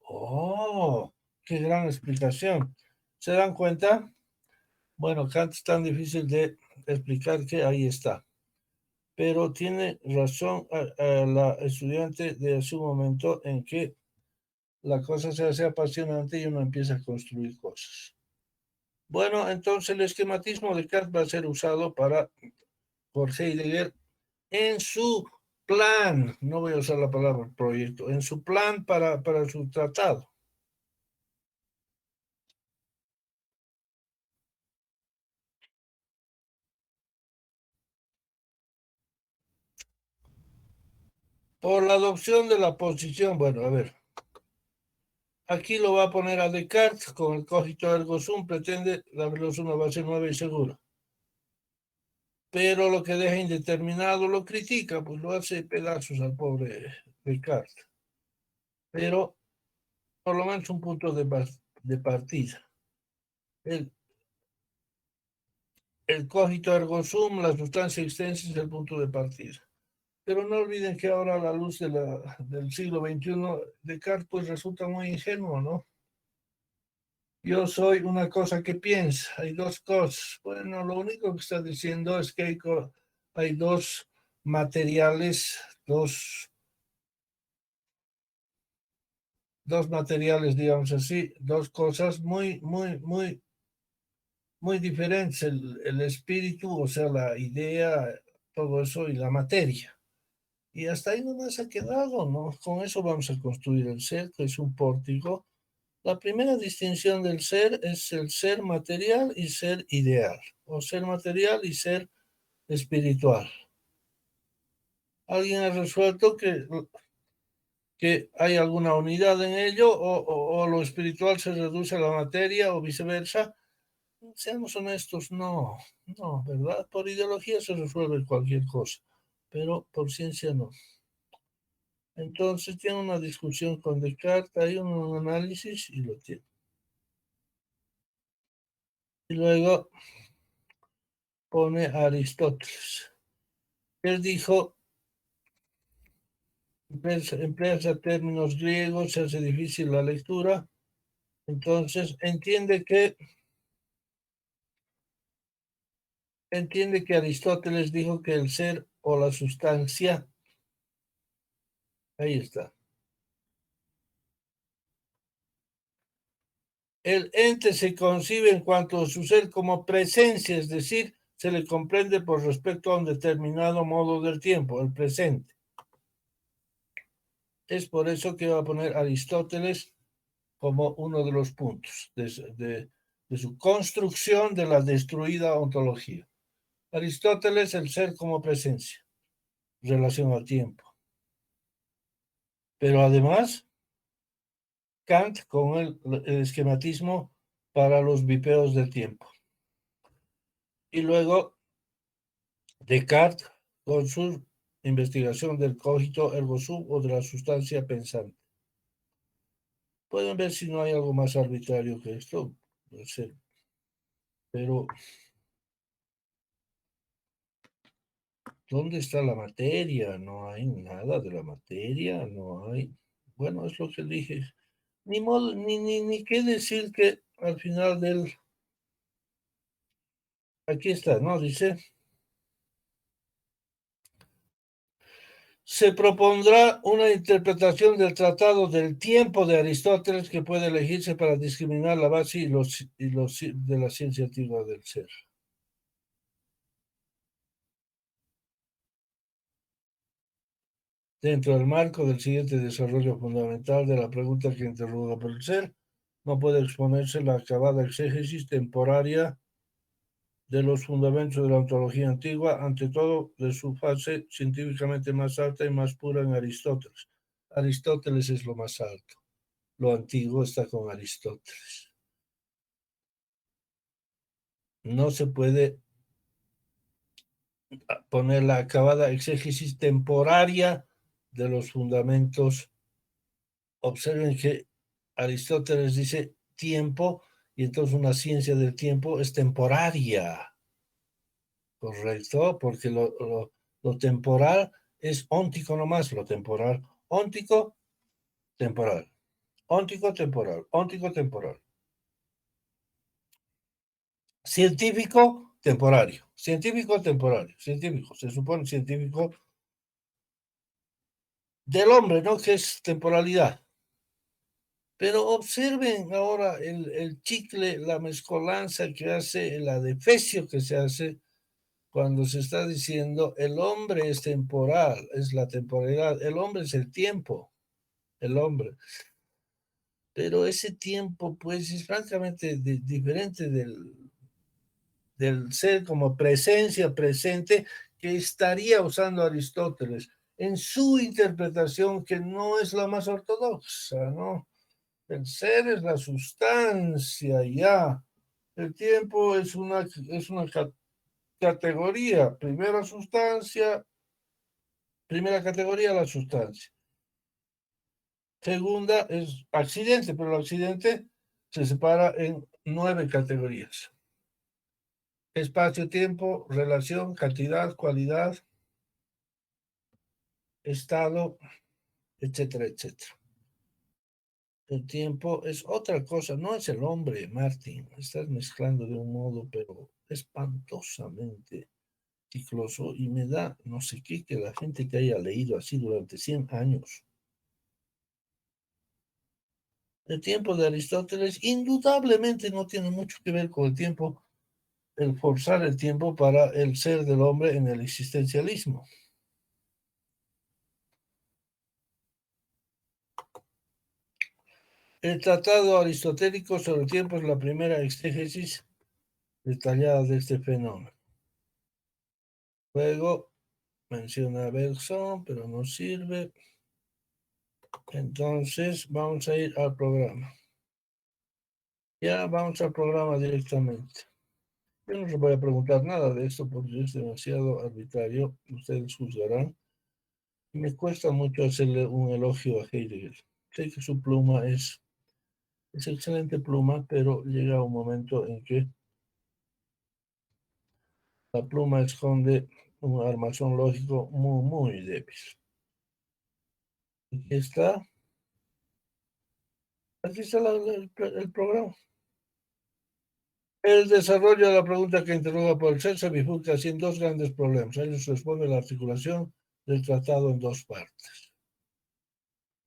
Oh, qué gran explicación. ¿Se dan cuenta? Bueno, Kant es tan difícil de explicar que ahí está. Pero tiene razón a la estudiante de su momento en que la cosa se hace apasionante y uno empieza a construir cosas. Bueno, entonces el esquematismo de Kant va a ser usado por Heidegger en su plan, no voy a usar la palabra proyecto, en su plan para su tratado. Por la adopción de la posición, bueno, a ver, aquí lo va a poner a Descartes con el cogito ergo sum, pretende la velocidad va a ser 9 y seguro. Pero lo que deja indeterminado lo critica, pues lo hace pedazos al pobre Descartes. Pero por lo menos un punto de partida. El cogito ergo sum, la sustancia extensa es el punto de partida. Pero no olviden que ahora a la luz del siglo XXI, Descartes pues resulta muy ingenuo, ¿no? Yo soy una cosa que piensa, hay dos cosas. Bueno, lo único que está diciendo es que hay dos materiales, dos materiales, digamos así, dos cosas muy diferentes, el espíritu, o sea, la idea, todo eso, y la materia. Y hasta ahí nomás ha quedado, ¿no? Con eso vamos a construir el ser, que es un pórtico. La primera distinción del ser es el ser material y ser ideal, o ser material y ser espiritual. ¿Alguien ha resuelto que hay alguna unidad en ello o lo espiritual se reduce a la materia o viceversa? Seamos honestos, no, ¿verdad? Por ideología se resuelve cualquier cosa, pero por ciencia no. Entonces tiene una discusión con Descartes, hay un análisis y lo tiene. Y luego pone a Aristóteles. Él dijo, empieza términos griegos, se hace difícil la lectura, entonces entiende que entiende que Aristóteles dijo que el ser o la sustancia, ahí está, el ente se concibe en cuanto a su ser como presencia, es decir, se le comprende por respecto a un determinado modo del tiempo, el presente. Es por eso que va a poner Aristóteles como uno de los puntos de su construcción de la destruida ontología. Aristóteles, el ser como presencia, relación al tiempo. Pero además, Kant con el esquematismo para los vipeos del tiempo. Y luego Descartes con su investigación del cogito ergo sum o de la sustancia pensante. Pueden ver si no hay algo más arbitrario que esto. No sé. Pero, ¿dónde está la materia? No hay nada de la materia, no hay. Bueno, es lo que dije. Ni modo, ni qué decir que al final del. Aquí está, ¿no? Dice. Se propondrá una interpretación del Tratado del Tiempo de Aristóteles que puede elegirse para discriminar la base y los de la ciencia antigua del ser. Dentro del marco del siguiente desarrollo fundamental de la pregunta que interroga por el ser, no puede exponerse la acabada exégesis temporaria de los fundamentos de la ontología antigua, ante todo de su fase científicamente más alta y más pura en Aristóteles. Aristóteles es lo más alto. Lo antiguo está con Aristóteles. No se puede poner la acabada exégesis temporaria de los fundamentos. Observen que Aristóteles dice tiempo y entonces una ciencia del tiempo es temporaria, ¿correcto? Porque lo temporal es óntico nomás, lo temporal. Óntico, temporal. Óntico, temporal. Óntico, temporal. Científico, temporario. Científico, temporario. Científico, se supone científico del hombre, ¿no? Que es temporalidad. Pero observen ahora el chicle, la mezcolanza que hace, el adefesio que se hace cuando se está diciendo el hombre es temporal, es la temporalidad, el hombre es el tiempo, el hombre. Pero ese tiempo, pues, es francamente diferente del ser como presencia presente que estaría usando Aristóteles en su interpretación, que no es la más ortodoxa, ¿no? El ser es la sustancia, ya. El tiempo es una categoría. Primera categoría, la sustancia. Segunda es accidente, pero el accidente se separa en 9 categorías. Espacio, tiempo, relación, cantidad, cualidad, estado, etcétera, etcétera. El tiempo es otra cosa, no es el hombre, Martín. Estás mezclando de un modo, pero espantosamente cicloso, y me da no sé qué que la gente que haya leído así durante 100 años. El tiempo de Aristóteles indudablemente no tiene mucho que ver con el tiempo, el forzar el tiempo para el ser del hombre en el existencialismo. El tratado aristotélico sobre el tiempo es la primera exégesis detallada de este fenómeno. Luego menciona a Bergson, pero no sirve. Entonces vamos a ir al programa. Ya vamos al programa directamente. Yo no les voy a preguntar nada de esto porque es demasiado arbitrario. Ustedes juzgarán. Y me cuesta mucho hacerle un elogio a Heidegger. Sé que su pluma es excelente pluma, pero llega un momento en que la pluma esconde un armazón lógico muy, muy débil. Aquí está. Aquí está el programa. El desarrollo de la pregunta que interroga por el ser se bifurca así en dos grandes problemas. A ellos responde la articulación del tratado en dos partes.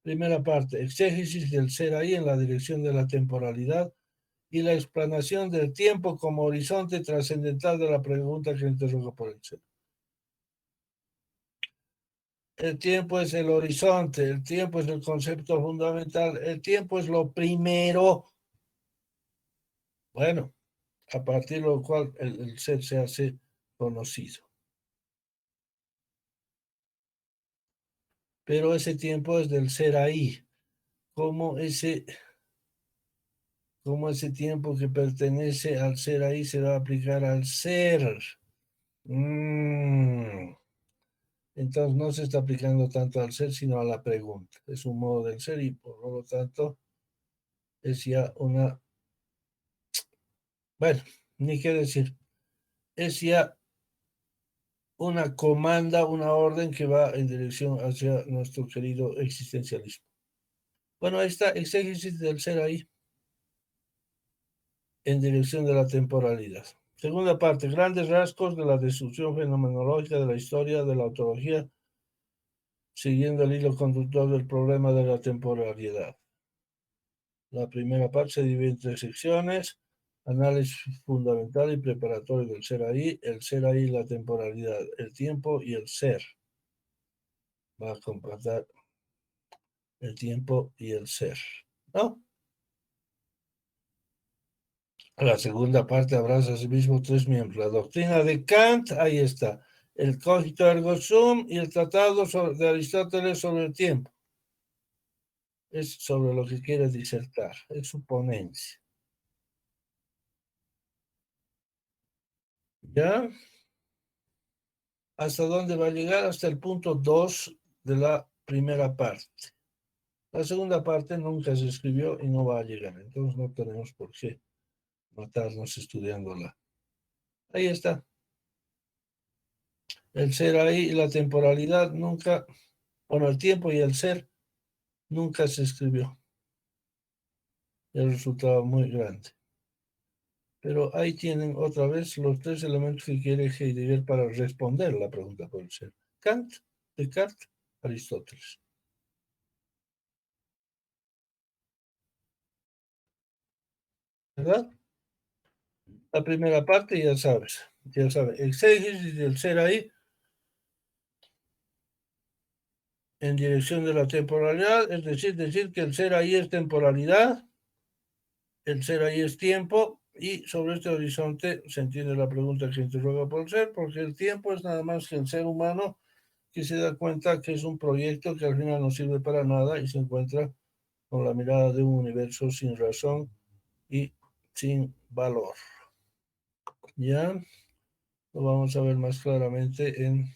Primera parte, exégesis del ser ahí en la dirección de la temporalidad y la explanación del tiempo como horizonte trascendental de la pregunta que interroga por el ser. El tiempo es el horizonte, el tiempo es el concepto fundamental, el tiempo es lo primero. Bueno, a partir de lo cual el ser se hace conocido. Pero ese tiempo es del ser ahí, como ese tiempo que pertenece al ser ahí se va a aplicar al ser. Entonces no se está aplicando tanto al ser, sino a la pregunta. Es un modo del ser y por lo tanto es ya una... Bueno, ni qué decir. Es ya una comanda, una orden que va en dirección hacia nuestro querido existencialismo. Bueno, ahí está, exégesis del ser ahí, en dirección de la temporalidad. Segunda parte, grandes rasgos de la destrucción fenomenológica de la historia de la ontología, siguiendo el hilo conductor del problema de la temporalidad. La primera parte se divide en tres secciones: análisis fundamental y preparatorio del ser ahí, la temporalidad, el tiempo y el ser. Va a comparar el tiempo y el ser, ¿no? La segunda parte abraza asimismo tres miembros: la doctrina de Kant, ahí está, el cogito ergo sum y el tratado de Aristóteles sobre el tiempo. Es sobre lo que quiere disertar, es su ponencia. ¿Ya? ¿Hasta dónde va a llegar? Hasta el punto 2 de la primera parte. La segunda parte nunca se escribió y no va a llegar, entonces no tenemos por qué matarnos estudiándola. Ahí está. El ser ahí y la temporalidad nunca, bueno, el tiempo y el ser nunca se escribió. El resultado muy grande. Pero ahí tienen otra vez los tres elementos que quiere Heidegger para responder la pregunta por el ser: Kant, Descartes, Aristóteles. ¿Verdad? La primera parte ya sabes, exégesis del ser ahí en dirección de la temporalidad, es decir que el ser ahí es temporalidad, el ser ahí es tiempo, y sobre este horizonte se entiende la pregunta que interroga por el ser, porque el tiempo es nada más que el ser humano que se da cuenta que es un proyecto que al final no sirve para nada y se encuentra con la mirada de un universo sin razón y sin valor. Ya lo vamos a ver más claramente en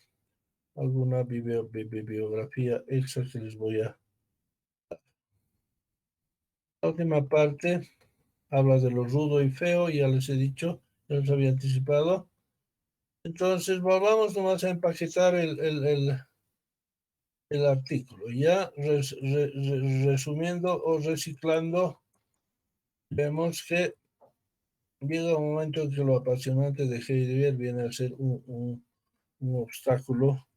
alguna bibliografía extra que les voy a... La última parte habla de lo rudo y feo, ya les he dicho, ya les había anticipado. Entonces volvamos nomás a empaquetar el artículo. Ya resumiendo o reciclando, vemos que llega un momento en que lo apasionante de Heidegger viene a ser un obstáculo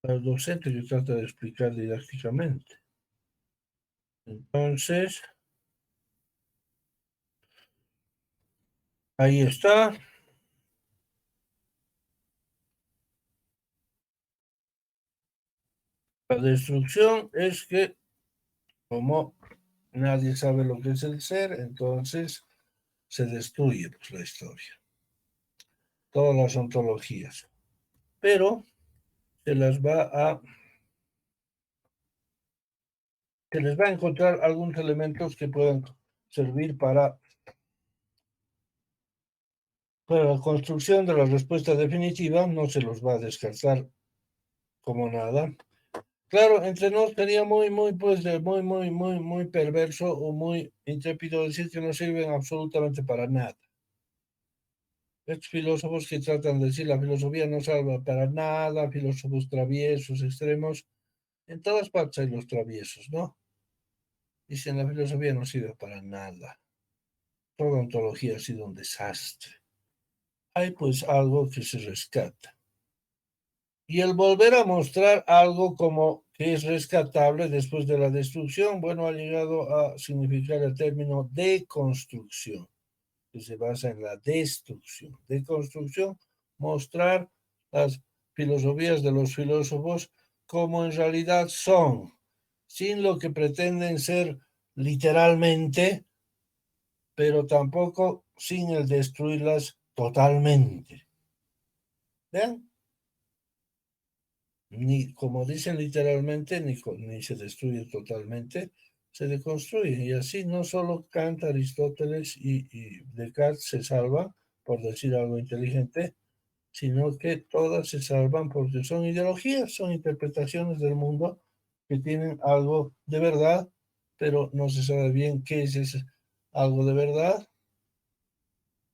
para el docente que trata de explicar didácticamente. Entonces, ahí está. La destrucción es que, como nadie sabe lo que es el ser, entonces se destruye pues, la historia. Todas las ontologías. Pero se les va a encontrar algunos elementos que puedan servir para la construcción de la respuesta definitiva. No se los va a descartar como nada. Claro, entre nos sería muy perverso o muy intrépido decir que no sirven absolutamente para nada. Estos filósofos que tratan de decir la filosofía no salva para nada, filósofos traviesos, extremos, en todas partes hay los traviesos, ¿no? Dicen la filosofía no sirve para nada. toda ontología ha sido un desastre. Hay pues algo que se rescata. Y el volver a mostrar algo como que es rescatable después de la destrucción, bueno, ha llegado a significar el término deconstrucción, que se basa en la destrucción. Deconstrucción, mostrar las filosofías de los filósofos como en realidad son, sin lo que pretenden ser literalmente, pero tampoco sin el destruirlas totalmente. ¿Vean? Ni como dicen literalmente, ni se destruye totalmente, se deconstruye. Y así no solo Kant, Aristóteles y Descartes se salvan por decir algo inteligente, sino que todas se salvan porque son ideologías, son interpretaciones del mundo que tienen algo de verdad, pero no se sabe bien qué es ese algo de verdad,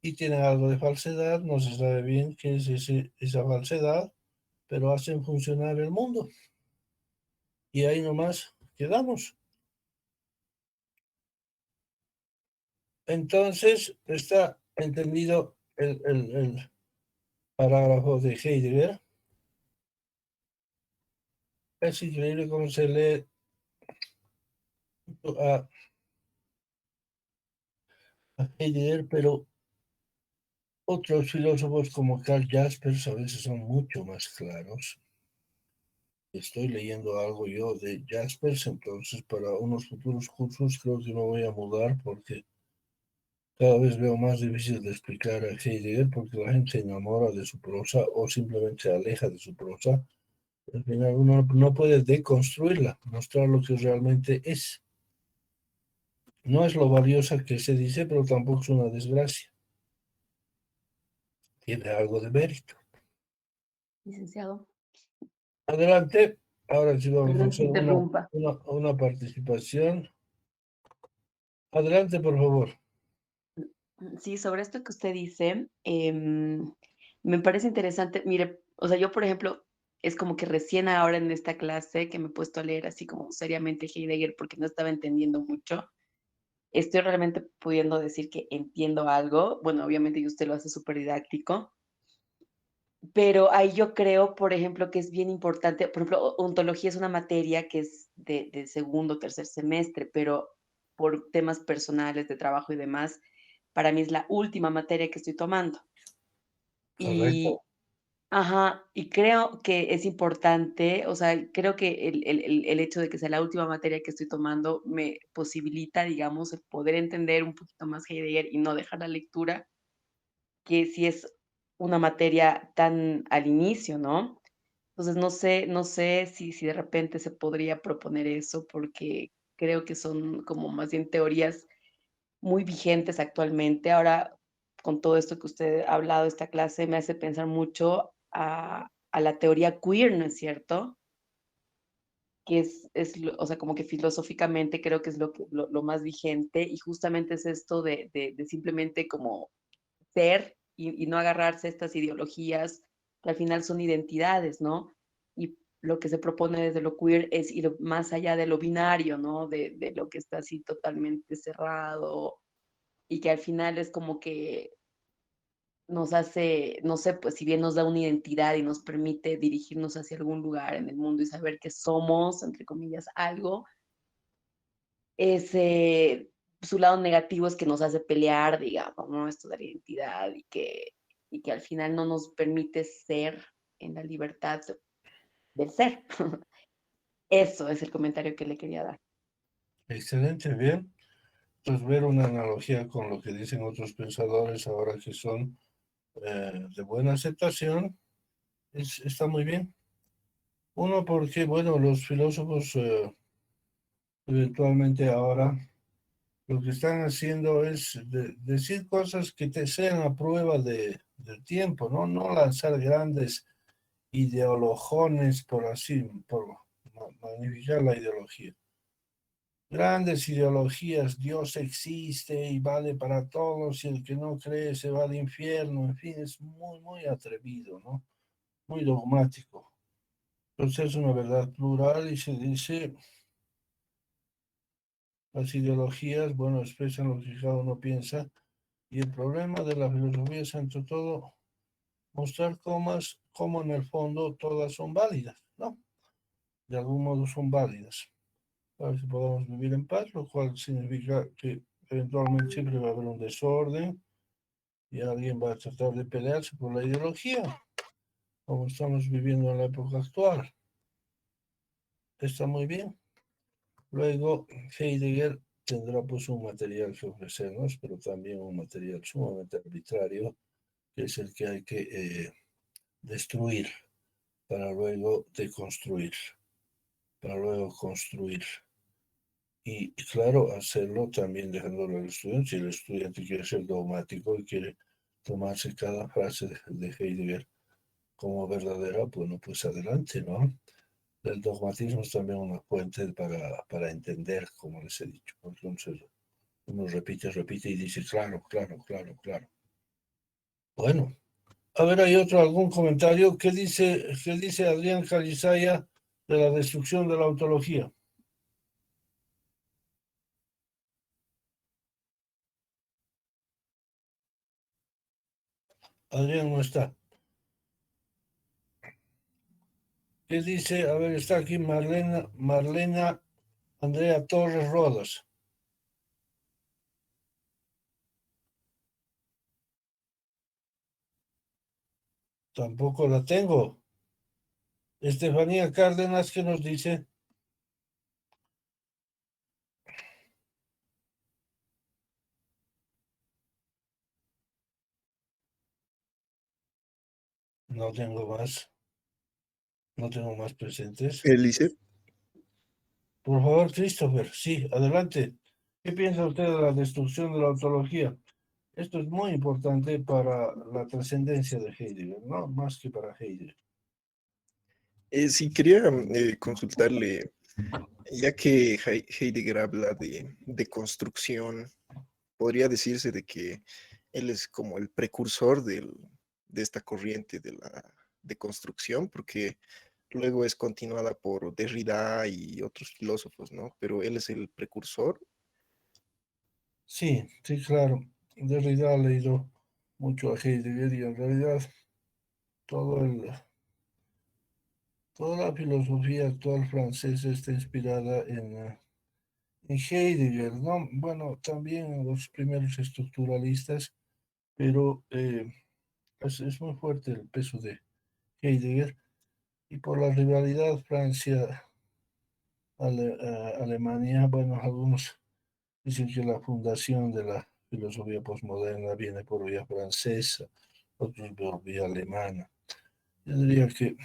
y tienen algo de falsedad, no se sabe bien qué es esa falsedad, pero hacen funcionar el mundo. Y ahí nomás quedamos. Entonces, está entendido el parágrafo de Heidegger. Es increíble cómo se lee a Heidegger, pero otros filósofos como Karl Jaspers a veces son mucho más claros. Estoy leyendo algo yo de Jaspers, entonces para unos futuros cursos creo que me voy a mudar porque cada vez veo más difícil de explicar a Heidegger porque la gente se enamora de su prosa o simplemente se aleja de su prosa. Al final uno no puede deconstruirla, mostrar lo que realmente es. No es lo valiosa que se dice, pero tampoco es una desgracia. Tiene algo de mérito. Licenciado, Adelante. Ahora sí vamos a perdón que hacer interrumpa. una participación. Adelante, por favor. Sí, sobre esto que usted dice, me parece interesante. Mire, o sea, yo, por ejemplo, es como que recién ahora en esta clase que me he puesto a leer así como seriamente Heidegger porque no estaba entendiendo mucho. Estoy realmente pudiendo decir que entiendo algo. Bueno, obviamente y usted lo hace súper didáctico, pero ahí yo creo, por ejemplo, que es bien importante. Por ejemplo, ontología es una materia que es de segundo, tercer semestre, pero por temas personales de trabajo y demás, para mí es la última materia que estoy tomando. Y Correcto. ajá, y creo que es importante, o sea, creo que el hecho de que sea la última materia que estoy tomando me posibilita, digamos, el poder entender un poquito más Heidegger y no dejar la lectura, que si es una materia tan al inicio, ¿no? Entonces, no sé si de repente se podría proponer eso, porque creo que son como más bien teorías muy vigentes actualmente. Ahora, con todo esto que usted ha hablado, esta clase me hace pensar mucho a la teoría queer, ¿no es cierto? Que o sea, como que filosóficamente creo que es lo más vigente y justamente es esto de simplemente como ser y no agarrarse a estas ideologías que al final son identidades, ¿no? Y lo que se propone desde lo queer es ir más allá de lo binario, ¿no? De lo que está así totalmente cerrado y que al final es como que nos hace, no sé, pues si bien nos da una identidad y nos permite dirigirnos hacia algún lugar en el mundo y saber que somos, entre comillas, algo, ese, su lado negativo es que nos hace pelear, digamos, ¿no? Esto de la identidad y que al final no nos permite ser en la libertad del ser. Eso es el comentario que le quería dar. Excelente, bien. Pues ver una analogía con lo que dicen otros pensadores ahora que son de buena aceptación, está muy bien. Uno, porque, bueno, los filósofos eventualmente ahora lo que están haciendo es decir cosas que te sean a prueba del tiempo, ¿no? No lanzar grandes ideologones por así, por magnificar la ideología. Grandes ideologías, Dios existe y vale para todos y el que no cree se va al infierno, en fin, es muy, muy atrevido, ¿no? Muy dogmático. Entonces es una verdad plural y se dice, las ideologías, bueno, expresan lo que cada uno piensa, Y el problema de la filosofía es, ante todo, mostrar cómo en el fondo todas son válidas, ¿no? De algún modo son válidas. A ver si podemos vivir en paz, lo cual significa que eventualmente siempre va a haber un desorden y alguien va a tratar de pelearse por la ideología, como estamos viviendo en la época actual. Está muy bien. Luego, Heidegger tendrá pues un material que ofrecernos, pero también un material sumamente arbitrario, que es el que hay que destruir para luego deconstruir, para luego construir. Y claro, hacerlo también dejándolo al estudiante. Si el estudiante quiere ser dogmático y quiere tomarse cada frase de Heidegger como verdadera, bueno, pues adelante, ¿no? El dogmatismo es también una fuente para entender, como les he dicho. Entonces, uno repite y dice, claro, claro, claro, claro. Bueno, a ver, ¿hay algún comentario? ¿Qué dice Adrián Calizaya de la destrucción de la ontología? Adrián no está. ¿Qué dice? A ver, está aquí Marlena Andrea Torres Rodas. Tampoco la tengo. Estefanía Cárdenas, ¿qué nos dice? No tengo más. No tengo más presentes. Elise. Por favor, Christopher, sí, adelante. ¿Qué piensa usted de la destrucción de la ontología? Esto es muy importante para la trascendencia de Heidegger, ¿no? Más que para Heidegger. Sí, quería consultarle, ya que Heidegger habla de construcción, podría decirse de que él es como el precursor de esta corriente de la deconstrucción, porque luego es continuada por Derrida y otros filósofos, ¿no? Pero él es el precursor. Sí, sí, claro. Derrida ha leído mucho a Heidegger y en realidad todo toda la filosofía actual francesa está inspirada en Heidegger, ¿no? Bueno, también los primeros estructuralistas, pero es muy fuerte el peso de Heidegger y por la rivalidad Francia-Alemania, bueno, algunos dicen que la fundación de la filosofía posmoderna viene por vía francesa, otros por vía alemana. Yo diría que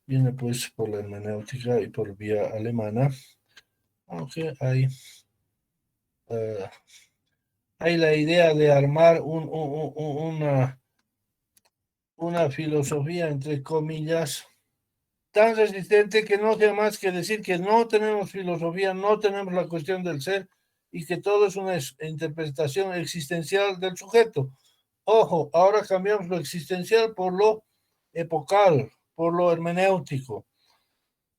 viene pues por la hermenéutica y por vía alemana, aunque eh, hay la idea de armar una filosofía, entre comillas, tan resistente que no sea más que decir que no tenemos filosofía, no tenemos la cuestión del ser y que todo es una interpretación existencial del sujeto. Ojo, ahora cambiamos lo existencial por lo epocal, por lo hermenéutico.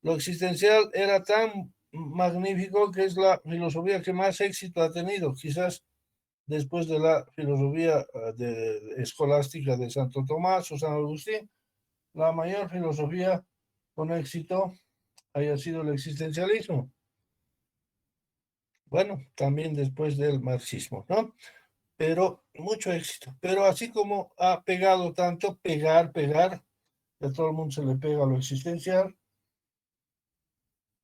Lo existencial era tan magnífico que es la filosofía que más éxito ha tenido, quizás después de la filosofía escolástica de Santo Tomás o San Agustín, la mayor filosofía con éxito haya sido el existencialismo. Bueno, también después del marxismo, ¿no? Pero mucho éxito. Pero así como ha pegado tanto, pegar, que a todo el mundo se le pega lo existencial,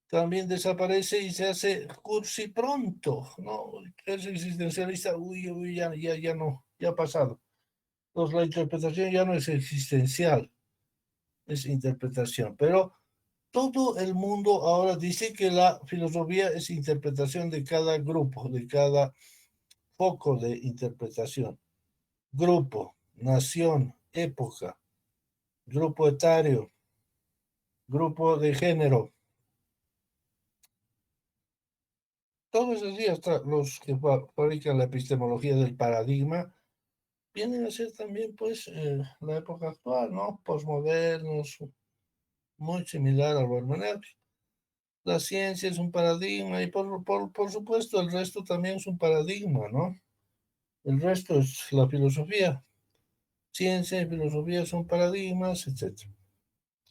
también desaparece y se hace cursi pronto, ¿no? Es existencialista, uy, ya no, ya ha pasado. Entonces la interpretación ya no es existencial, es interpretación. Pero todo el mundo ahora dice que la filosofía es interpretación de cada grupo, de cada foco de interpretación. Grupo, nación, época, grupo etario, grupo de género. Todos esos días los que fabrican la epistemología del paradigma vienen a ser también, pues, la época actual, ¿no? Posmodernos, muy similar a lo hermenéutico. La ciencia es un paradigma y por supuesto el resto también es un paradigma, ¿no? El resto es la filosofía. Ciencia y filosofía son paradigmas, etc.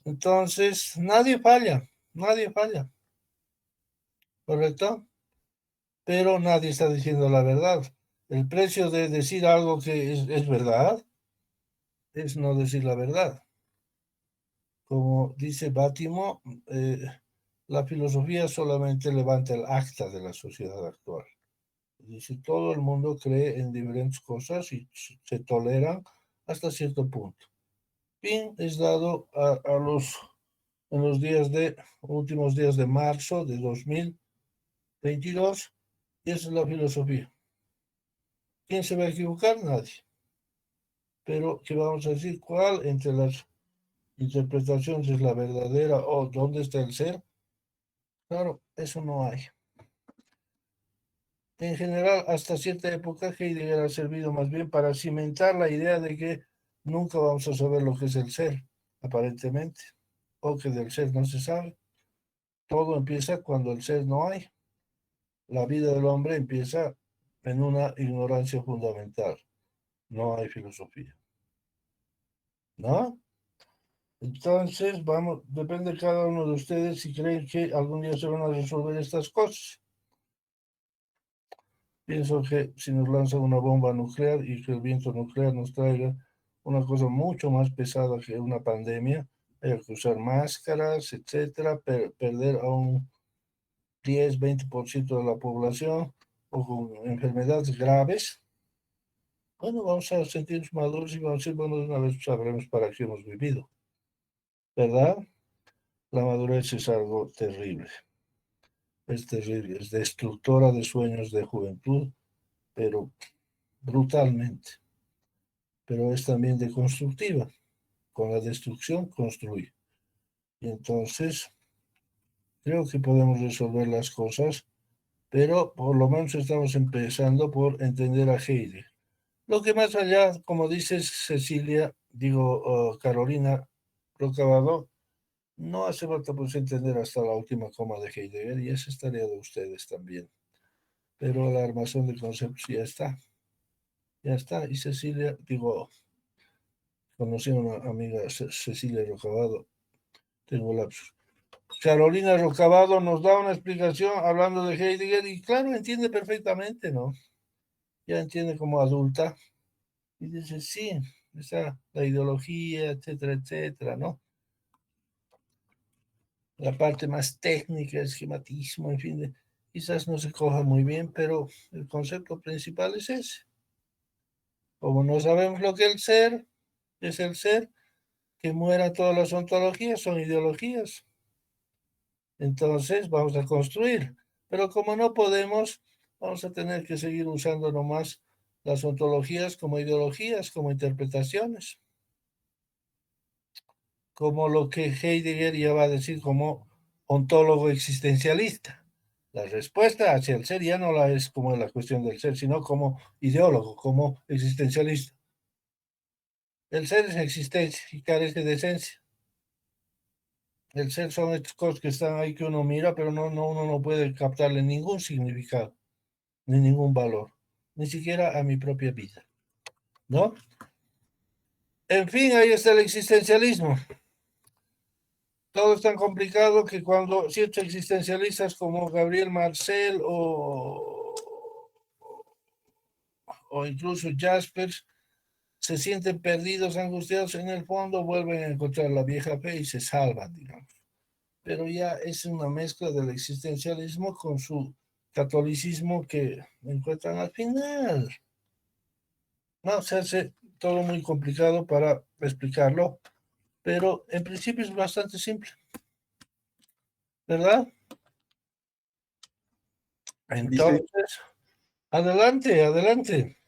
Entonces, nadie falla, ¿correcto? Pero nadie está diciendo la verdad. El precio de decir algo que es verdad es no decir la verdad. Como dice Bátimo, la filosofía solamente levanta el acta de la sociedad actual. Dice, todo el mundo cree en diferentes cosas y se toleran hasta cierto punto. Fin es dado en los últimos días de marzo de 2022, y esa es la filosofía. ¿Quién se va a equivocar? Nadie. Pero, ¿qué vamos a decir? ¿Cuál entre las interpretaciones es la verdadera o dónde está el ser? Claro, eso no hay. En general, hasta cierta época, Heidegger ha servido más bien para cimentar la idea de que nunca vamos a saber lo que es el ser, aparentemente, o que del ser no se sabe. Todo empieza cuando el ser no hay. La vida del hombre empieza en una ignorancia fundamental. No hay filosofía. ¿No? Entonces, vamos, depende de cada uno de ustedes si creen que algún día se van a resolver estas cosas. Pienso que si nos lanzan una bomba nuclear y que el viento nuclear nos traiga una cosa mucho más pesada que una pandemia, hay que usar máscaras, etcétera, perder a un 10-20% de la población o con enfermedades graves. Bueno, vamos a sentirnos maduros y vamos a decir, bueno, una vez sabremos para qué hemos vivido, ¿verdad? La madurez es algo terrible, es destructora de sueños de juventud, pero brutalmente, pero es también deconstructiva. Con la destrucción construye. Y entonces, creo que podemos resolver las cosas, pero por lo menos estamos empezando por entender a Heidegger. Lo que más allá, como dices Cecilia, Carolina Rocabado, no hace falta pues entender hasta la última coma de Heidegger, y esa es tarea de ustedes también. Pero la armazón de conceptos ya está. Ya está. Y Cecilia, conocí a una amiga, Cecilia Rocabado, tengo lapsus. Carolina Rocabado nos da una explicación hablando de Heidegger y claro, entiende perfectamente, ¿no? Ya entiende como adulta y dice, sí, está la ideología, etcétera, etcétera, ¿no? La parte más técnica, esquematismo, en fin, quizás no se coja muy bien, pero el concepto principal es ese. Como no sabemos lo que es el ser, que muera todas las ontologías, son ideologías. Entonces vamos a construir. Pero como no podemos, vamos a tener que seguir usando nomás las ontologías como ideologías, como interpretaciones, como lo que Heidegger ya va a decir como ontólogo existencialista. La respuesta hacia el ser ya no la es como la cuestión del ser, sino como ideólogo, como existencialista. El ser es existencia y carece de esencia. El ser son estas cosas que están ahí que uno mira, pero uno no puede captarle ningún significado, ni ningún valor, ni siquiera a mi propia vida, ¿no? En fin, ahí está el existencialismo. Todo es tan complicado que cuando ciertos existencialistas como Gabriel Marcel o incluso Jaspers se sienten perdidos, angustiados, en el fondo vuelven a encontrar la vieja fe y se salvan, digamos. Pero ya es una mezcla del existencialismo con su catolicismo que encuentran al final. No, se hace todo muy complicado para explicarlo, pero en principio es bastante simple, ¿verdad? Dice, Entonces, adelante, adelante.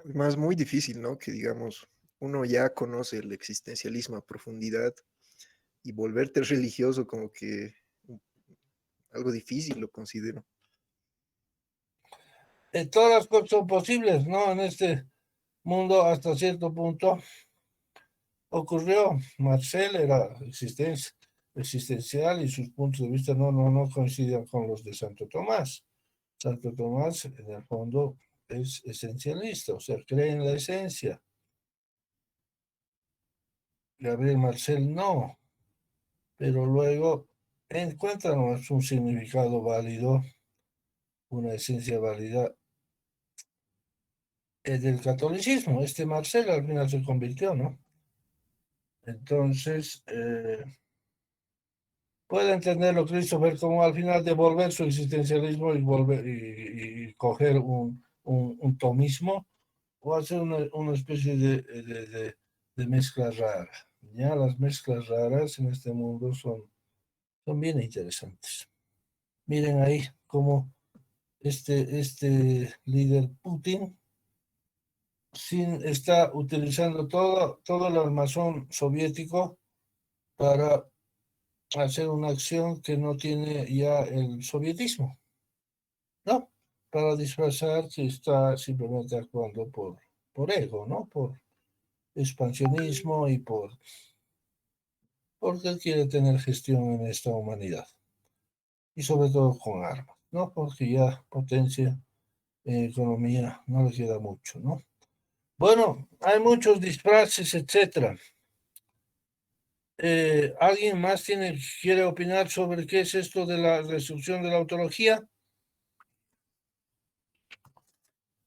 además, muy difícil, ¿no? Que digamos, uno ya conoce el existencialismo a profundidad y volverte religioso como que algo difícil lo considero. Todas las cosas son posibles, ¿no? En este mundo hasta cierto punto ocurrió. Marcel era existencial y sus puntos de vista no coincidían con los de Santo Tomás. Santo Tomás, en el fondo, es esencialista, o sea, cree en la esencia. Gabriel Marcel no, pero luego encuéntranos un significado válido, una esencia válida del catolicismo. Marcel al final se convirtió, ¿no? Entonces, puede entenderlo Christopher como al final devolver su existencialismo y volver y coger un tomismo o hacer una especie de mezcla rara. Ya las mezclas raras en este mundo son bien interesantes. Miren ahí cómo este líder Putin está utilizando todo el armazón soviético para hacer una acción que no tiene ya el sovietismo, ¿no? Para disfrazar que está simplemente actuando por ego, ¿no? Por expansionismo y porque él quiere tener gestión en esta humanidad. Y sobre todo con armas, ¿no? Porque ya potencia economía no le queda mucho, ¿no? Bueno, hay muchos disfraces, etcétera. ¿Alguien más quiere opinar sobre qué es esto de la destrucción de la ontología?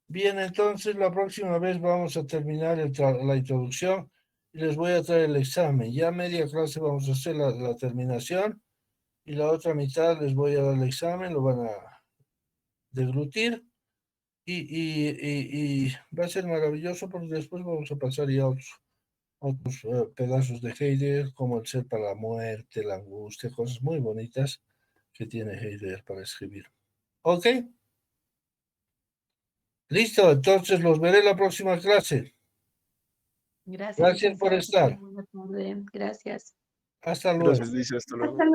Bien, entonces la próxima vez vamos a terminar la introducción y les voy a traer el examen. Ya media clase vamos a hacer la terminación y la otra mitad les voy a dar el examen, lo van a deglutir y va a ser maravilloso porque después vamos a pasar ya a otros pedazos de Heidegger, como el ser para la muerte, la angustia, cosas muy bonitas que tiene Heidegger para escribir. ¿Ok? Listo, entonces los veré la próxima clase. Gracias, Gracias por licenciado. estar. Buena tarde. Gracias. Hasta luego. Gracias, Lice, hasta luego. Hasta luego.